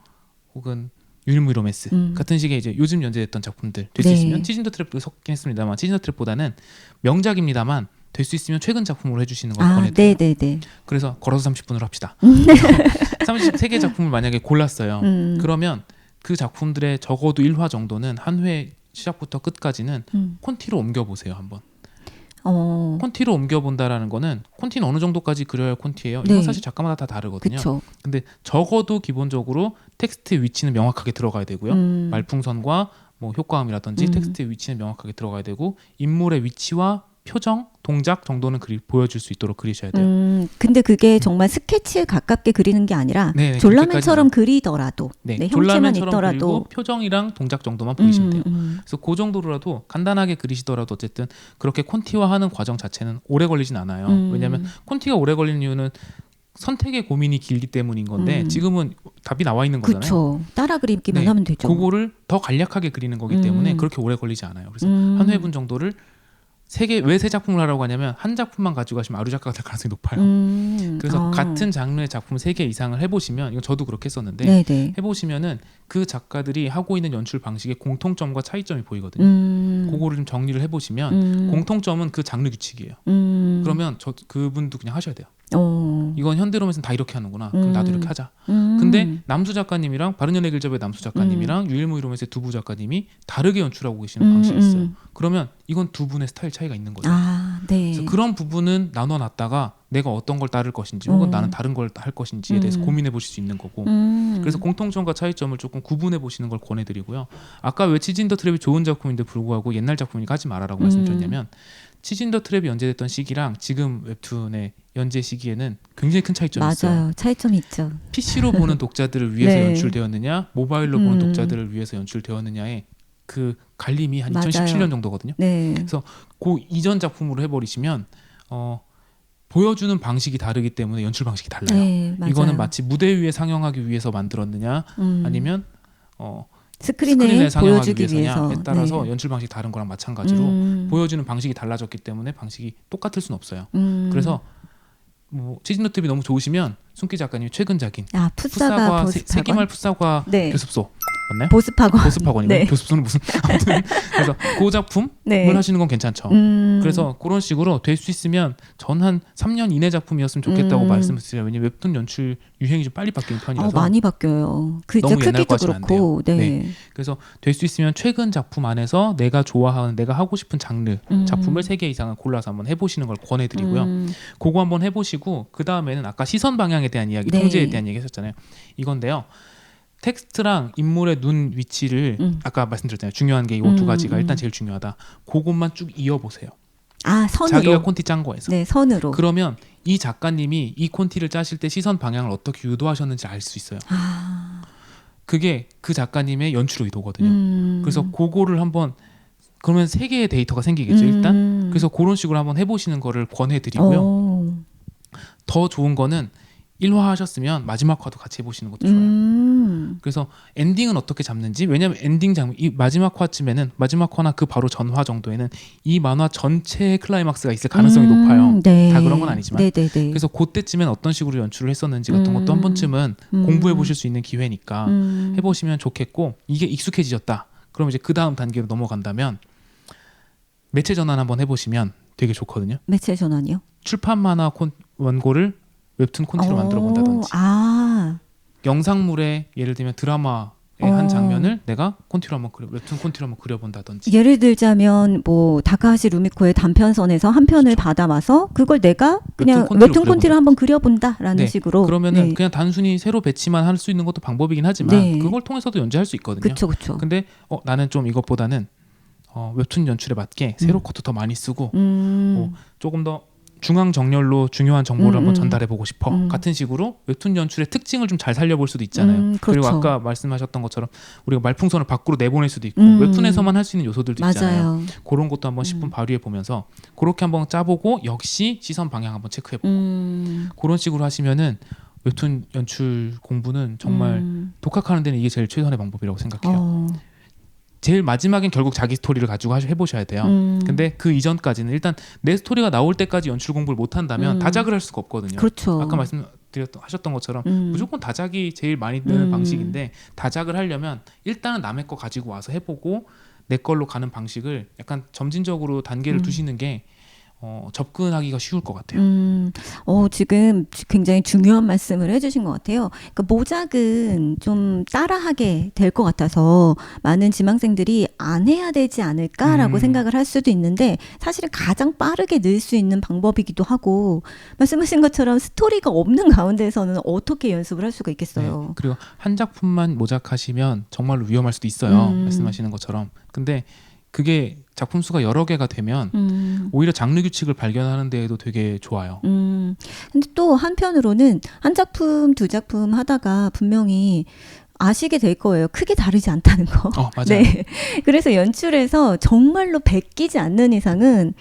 혹은 유일무이 로맨스 같은 식의 이제 요즘 연재됐던 작품들 될 수 네. 있으면 치즈 인더 트랩도 섞긴 했습니다만 치즈 인더 트랩보다는 명작입니다만 될 수 있으면 최근 작품으로 해주시는 걸 권해드려요. 네네네. 그래서 걸어서 30분으로 합시다. 33개 작품을 만약에 골랐어요. 그러면 그 작품들의 적어도 1화 정도는 한 회 시작부터 끝까지는 콘티로 옮겨보세요. 한번. 콘티로 옮겨본다라는 거는 콘티는 어느 정도까지 그려야 할 콘티예요. 네. 이건 사실 작가마다 다 다르거든요. 그쵸. 근데 적어도 기본적으로 텍스트의 위치는 명확하게 들어가야 되고요. 말풍선과 뭐 효과음이라든지 텍스트의 위치는 명확하게 들어가야 되고 인물의 위치와 표정, 동작 정도는 보여줄 수 있도록 그리셔야 돼요. 근데 그게 정말 스케치에 가깝게 그리는 게 아니라 네, 졸라맨처럼 그리더라도 네, 형체만 졸라맨처럼 있더라도 그리고 표정이랑 동작 정도만 보이시면 돼요. 그래서 그 정도로라도 간단하게 그리시더라도 어쨌든 그렇게 콘티화하는 과정 자체는 오래 걸리진 않아요. 왜냐하면 콘티가 오래 걸리는 이유는 선택의 고민이 길기 때문인 건데 지금은 답이 나와 있는 거잖아요. 그렇죠. 따라 그리기만 네, 하면 되죠. 그거를 더 간략하게 그리는 거기 때문에 그렇게 오래 걸리지 않아요. 그래서 한 회분 정도를 왜 세 작품을 하라고 하냐면 한 작품만 가지고 가시면 아류 작가가 될 가능성이 높아요. 그래서 같은 장르의 작품 3개 이상을 해보시면, 이건 저도 그렇게 했었는데 네네. 해보시면은 그 작가들이 하고 있는 연출 방식의 공통점과 차이점이 보이거든요. 그거를 좀 정리를 해보시면 공통점은 그 장르 규칙이에요. 그러면 그분도 그냥 하셔야 돼요. 이건 현대로맨스는 다 이렇게 하는구나. 그럼 나도 이렇게 하자. 근데 남수 작가님이랑 바른연애 길잡이의 남수 작가님이랑 유일무이 로맨스의 두부 작가님이 다르게 연출하고 계시는 방식이 있어요. 그러면 이건 두 분의 스타일 차이가 있는 거죠. 네. 그래서 그런 부분은 나눠놨다가 내가 어떤 걸 따를 것인지 혹은 나는 다른 걸 할 것인지에 대해서 고민해 보실 수 있는 거고, 그래서 공통점과 차이점을 조금 구분해 보시는 걸 권해드리고요. 아까 왜 치즈 인 더 트랩이 좋은 작품인데 불구하고 옛날 작품이니까 하지 말아라고 말씀드렸냐면, 치즈 인 더 트랩이 연재됐던 시기랑 지금 웹툰의 연재 시기에는 굉장히 큰 차이점이 있어요. 맞아요. 차이점이 있죠. PC로 보는 독자들을 위해서 네. 연출되었느냐, 모바일로 보는 독자들을 위해서 연출되었느냐의 그 갈림이 한 맞아요. 2017년 정도거든요. 네. 그래서 그 이전 작품으로 해버리시면 보여주는 방식이 다르기 때문에 연출 방식이 달라요. 네, 맞아요. 이거는 마치 무대 위에 상영하기 위해서 만들었느냐, 아니면 스크린에 상영하기 보여주기 위해서. 위해서냐에 따라서 네. 연출 방식이 다른 거랑 마찬가지로 보여주는 방식이 달라졌기 때문에 방식이 똑같을 수는 없어요. 그래서 치즈노트비 너무 좋으시면 손기 작가님이 최근작인 풋사과 세기말 풋사과 네. 교습소 맞나요? 보습학원이군요. 네. 교습소는 무슨 아무튼 그래서 그 작품을 네. 하시는 건 괜찮죠. 그래서 그런 식으로 될 수 있으면 전 한 3년 이내 작품이었으면 좋겠다고 말씀드려요. 왜냐면 웹툰 연출 유행이 좀 빨리 바뀌는 편이라서 많이 바뀌어요. 너무 옛날 크기도 거 하시면 안 그렇고. 돼요. 네. 그래서 될 수 있으면 최근 작품 안에서 내가 좋아하는, 내가 하고 싶은 장르 작품을 3개 이상을 골라서 한번 해보시는 걸 권해드리고요. 그거 한번 해보시고 그 다음에는 아까 시선 방향에 대한 이야기, 네. 통제에 대한 얘기 했었잖아요. 이건데요. 텍스트랑 인물의 눈 위치를 아까 말씀드렸잖아요. 중요한 게 이 두 가지가 일단 제일 중요하다. 그것만 쭉 이어보세요. 선으로. 자기가 콘티 짠 거에서. 네, 선으로. 그러면 이 작가님이 이 콘티를 짜실 때 시선 방향을 어떻게 유도하셨는지 알 수 있어요. 그게 그 작가님의 연출 의도거든요. 그래서 그거를 한번, 그러면 3개의 데이터가 생기겠죠. 일단. 그래서 그런 식으로 한번 해보시는 거를 권해드리고요. 더 좋은 거는 1화 하셨으면 마지막 화도 같이 해보시는 것도 좋아요. 그래서 엔딩은 어떻게 잡는지, 왜냐하면 엔딩 장면, 이 마지막 화쯤에는, 마지막 화나 그 바로 전화 정도에는 이 만화 전체의 클라이막스가 있을 가능성이 높아요. 네. 다 그런 건 아니지만. 네네네. 그래서 그때쯤엔 어떤 식으로 연출을 했었는지 같은 것도 한 번쯤은 공부해 보실 수 있는 기회니까 해보시면 좋겠고, 이게 익숙해지셨다. 그럼 이제 그 다음 단계로 넘어간다면 매체 전환 한번 해보시면 되게 좋거든요. 매체 전환이요? 출판 만화 원고를 웹툰 콘티로 만들어 본다든지, 영상물에 예를 들면 드라마의 한 장면을 내가 콘티로 한번 웹툰 콘티로 한번 그려본다든지. 예를 들자면 뭐 다카하시 루미코의 단편선에서 한 편을 받아와서 그걸 내가 그냥 웹툰 콘티로 한번 그려본다라는 식으로. 그러면은 그냥 단순히 세로 배치만 할 수 있는 것도 방법이긴 하지만 그걸 통해서도 연재할 수 있거든요. 그렇죠. 근데 나는 좀 이것보다는 웹툰 연출에 맞게 세로 컷도 더 많이 쓰고 조금 더 중앙 정렬로 중요한 정보를 한번 전달해보고 싶어. 같은 식으로 웹툰 연출의 특징을 좀 잘 살려볼 수도 있잖아요. 그렇죠. 그리고 아까 말씀하셨던 것처럼 우리가 말풍선을 밖으로 내보낼 수도 있고 웹툰에서만 할 수 있는 요소들도 있잖아요. 그런 것도 한번 10분 발휘해보면서 그렇게 한번 짜보고 역시 시선 방향 한번 체크해보고 그런 식으로 하시면은 웹툰 연출 공부는 정말 독학하는 데는 이게 제일 최선의 방법이라고 생각해요. 제일 마지막엔 결국 자기 스토리를 가지고 해보셔야 돼요. 근데 그 이전까지는 일단 내 스토리가 나올 때까지 연출 공부를 못한다면 다작을 할 수가 없거든요. 그렇죠. 아까 하셨던 것처럼 무조건 다작이 제일 많이 드는 방식인데, 다작을 하려면 일단은 남의 거 가지고 와서 해보고 내 걸로 가는 방식을 약간 점진적으로 단계를 두시는 게 접근하기가 쉬울 것 같아요. 지금 굉장히 중요한 말씀을 해주신 것 같아요. 그러니까 모작은 좀 따라하게 될 것 같아서 많은 지망생들이 안 해야 되지 않을까라고 생각을 할 수도 있는데, 사실은 가장 빠르게 늘 수 있는 방법이기도 하고, 말씀하신 것처럼 스토리가 없는 가운데서는 어떻게 연습을 할 수가 있겠어요. 네, 그리고 한 작품만 모작하시면 정말로 위험할 수도 있어요. 말씀하시는 것처럼. 근데 그게 작품 수가 여러 개가 되면 오히려 장르 규칙을 발견하는 데에도 되게 좋아요. 근데 또 한편으로는 한 작품, 두 작품 하다가 분명히 아시게 될 거예요. 크게 다르지 않다는 거. 맞아요. 네. 그래서 연출에서 정말로 베끼지 않는 이상은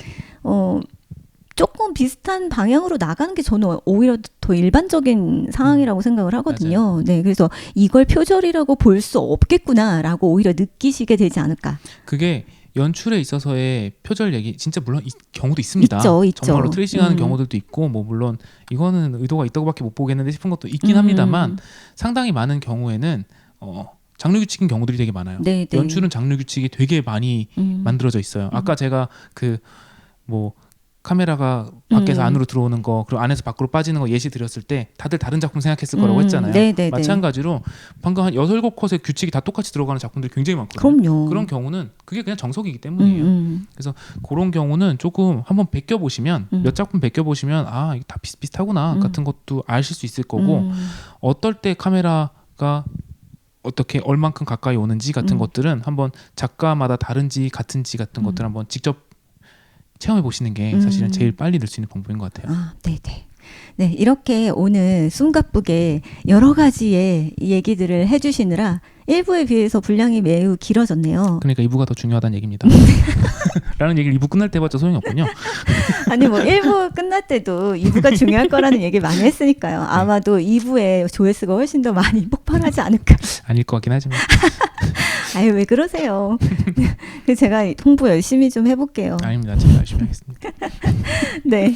조금 비슷한 방향으로 나가는 게 저는 오히려 더 일반적인 상황이라고 생각을 하거든요. 맞아요. 네, 그래서 이걸 표절이라고 볼 수 없겠구나라고 오히려 느끼시게 되지 않을까. 그게 연출에 있어서의 표절 얘기 진짜 물론 이 경우도 있습니다. 있죠. 정말로 트레이싱하는 경우들도 있고 뭐 물론 이거는 의도가 있다고밖에 못 보겠는데 싶은 것도 있긴 합니다만 상당히 많은 경우에는 장르 규칙인 경우들이 되게 많아요. 네, 네. 연출은 장르 규칙이 되게 많이 만들어져 있어요. 아까 제가 그 뭐 카메라가 밖에서 안으로 들어오는 거 그리고 안에서 밖으로 빠지는 거 예시 드렸을 때 다들 다른 작품 생각했을 거라고 했잖아요. 네, 네, 마찬가지로 방금 한 6-7컷의 규칙이 다 똑같이 들어가는 작품들이 굉장히 많거든요. 그럼요. 그런 경우는 그게 그냥 정석이기 때문이에요. 그래서 그런 경우는 조금 한번 베껴보시면 몇 작품 베껴보시면 아 이게 다 비슷비슷하구나 같은 것도 아실 수 있을 거고 어떨 때 카메라가 어떻게 얼만큼 가까이 오는지 같은 것들은 한번 작가마다 다른지 같은지 같은 것들 한번 직접 체험해 보시는 게 사실은 제일 빨리 늘 수 있는 방법인 것 같아요. 네네. 네, 이렇게 오늘 숨가쁘게 여러 가지의 얘기들을 해주시느라 1부에 비해서 분량이 매우 길어졌네요. 그러니까 2부가 더 중요하다는 얘기입니다. 라는 얘기를 2부 끝날 때 해봤자 소용이 없군요. 아니 뭐 1부 끝날 때도 2부가 중요할 거라는 얘기 많이 했으니까요. 아마도 2부에 조회수가 훨씬 더 많이 폭발하지 않을까. 아닐 것 같긴 하지만. 아유 왜 그러세요. 제가 홍보 열심히 좀 해볼게요. 아닙니다. 제가 열심히 하겠습니다. 네,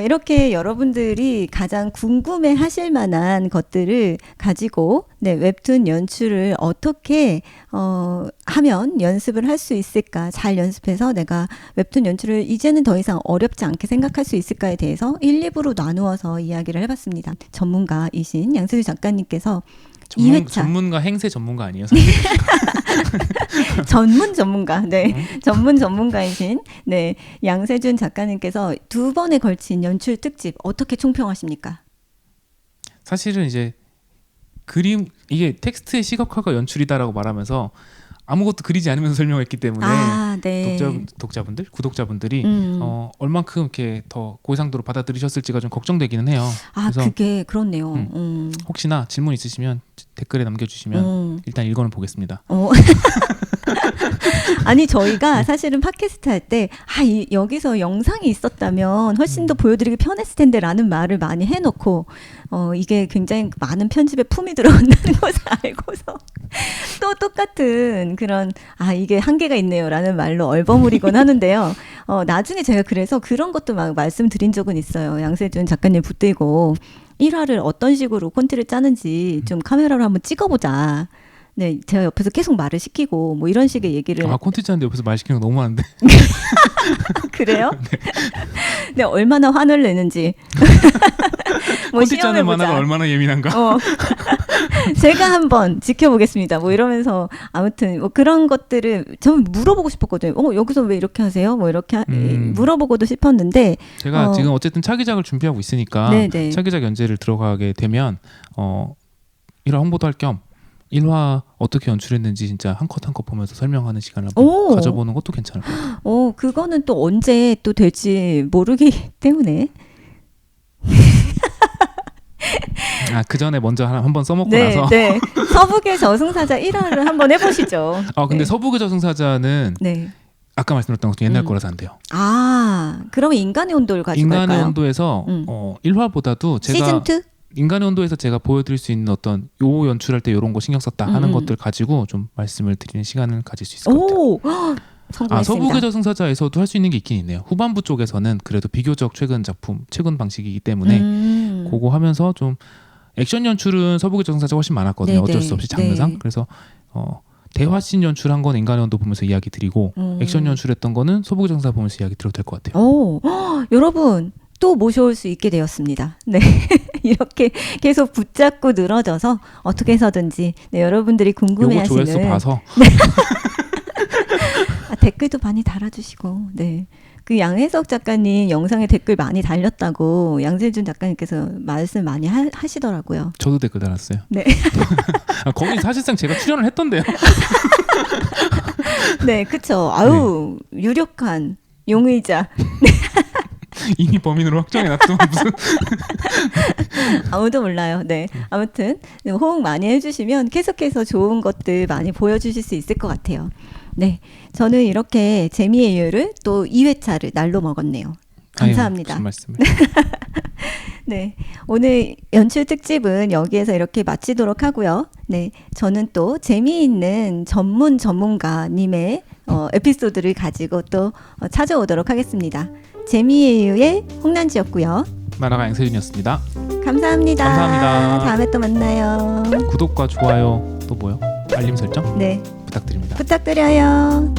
이렇게 여러분들이 가장 궁금해 하실 만한 것들을 가지고 네, 웹툰 연출을 어떻게 하면 연습을 할 수 있을까, 잘 연습해서 내가 웹툰 연출을 이제는 더 이상 어렵지 않게 생각할 수 있을까에 대해서 1, 2부로 나누어서 이야기를 해봤습니다. 전문가이신 양세주 작가님께서 2회차 전문가 행세 전문가 아니에요? 전문가, 네, 전문가이신 네 양세준 작가님께서 2번에 걸친 연출 특집 어떻게 총평하십니까? 사실은 이제 그림 이게 텍스트의 시각화가 연출이다라고 말하면서 아무것도 그리지 않으면서 설명했기 때문에 네. 독자분들, 구독자분들이 얼만큼 이렇게 더 고해상도로 받아들이셨을지가 좀 걱정되기는 해요. 그래서 그게 그렇네요. 혹시나 질문 있으시면 댓글에 남겨주시면 일단 읽어는 보겠습니다. 아니 저희가 사실은 팟캐스트 할 때 여기서 영상이 있었다면 훨씬 더 보여드리기 편했을 텐데 라는 말을 많이 해놓고 이게 굉장히 많은 편집에 품이 들어간다는 것을 알고서 또 똑같은 그런 이게 한계가 있네요 라는 말로 얼버무리곤 하는데요. 나중에 제가 그래서 그런 것도 막 말씀드린 적은 있어요. 양세준 작가님 붙들고 1화를 어떤 식으로 콘티를 짜는지 좀 카메라로 한번 찍어보자. 네, 제가 옆에서 계속 말을 시키고 뭐 이런 식의 얘기를. 콘텐츠 하는데 옆에서 말 시키는 거 너무 많은데. 그래요? 네, 얼마나 화를 내는지. 뭐 콘텐츠 하는 만화가 얼마나 예민한가. 제가 한번 지켜보겠습니다. 뭐 이러면서 아무튼 뭐 그런 것들을 저는 물어보고 싶었거든요. 여기서 왜 이렇게 하세요? 뭐 이렇게 물어보고도 싶었는데 제가 지금 어쨌든 차기작을 준비하고 있으니까 네네. 차기작 연재를 들어가게 되면 1화 홍보도 할 겸 1화 어떻게 연출했는지 진짜 한 컷 한 컷 보면서 설명하는 시간을 한번 가져보는 것도 괜찮을 것 같아요. 그거는 또 언제 또 될지 모르기 때문에. 그 전에 먼저 한번 써먹고 네, 나서. 네. 서북의 저승사자 1화를 한번 해보시죠. 근데 네. 서북의 저승사자는 네. 아까 말씀드렸던 것도 옛날 거라서 안 돼요. 그러면 인간의 온도를 가지고 갈까요? 인간의 온도에서 1화보다도 제가 시즌2? 인간의 온도에서 제가 보여드릴 수 있는 어떤 요 연출할 때 이런 거 신경 썼다 하는 것들 가지고 좀 말씀을 드리는 시간을 가질 수 있을 것 같아요. 성공했습니다. 서북의 저승사자에서도 할 수 있는 게 있긴 있네요. 후반부 쪽에서는 그래도 비교적 최근 방식이기 때문에 그거 하면서 좀 액션 연출은 서북의 저승사자가 훨씬 많았거든요. 어쩔 수 없이 장르상. 그래서 대화씬 연출한 건 인간의 온도 보면서 이야기 드리고 액션 연출했던 거는 서북의 저승사자 보면서 이야기 드려도 될 것 같아요. 여러분 또 모셔올 수 있게 되었습니다. 네. 이렇게 계속 붙잡고 늘어져서 어떻게 해서든지 여러분들이 궁금해하시는 요거 조회수 봐서 댓글도 많이 달아주시고 그 양혜석 작가님 영상에 댓글 많이 달렸다고 양세준 작가님께서 말씀 많이 하시더라고요. 저도 댓글 달았어요. 네. 거기 사실상 제가 출연을 했던데요. 네, 그쵸. 아유, 유력한 용의자. 이미 범인으로 확정해놨더만 무슨. 아무도 몰라요. 네. 아무튼 호응 많이 해주시면 계속해서 좋은 것들 많이 보여주실 수 있을 것 같아요. 네. 저는 이렇게 재미의 이유를 또 2회차를 날로 먹었네요. 감사합니다. 아유, 무슨 말씀을. 네. 오늘 연출 특집은 여기에서 이렇게 마치도록 하고요. 네. 저는 또 재미있는 전문가님의 에피소드를 가지고 또 찾아오도록 하겠습니다. 재미의 이유의 홍난지였고요. 만화가 양세준이었습니다. 감사합니다. 감사합니다. 다음에 또 만나요. 구독과 좋아요 또 뭐요? 알림 설정? 네. 부탁드립니다. 부탁드려요.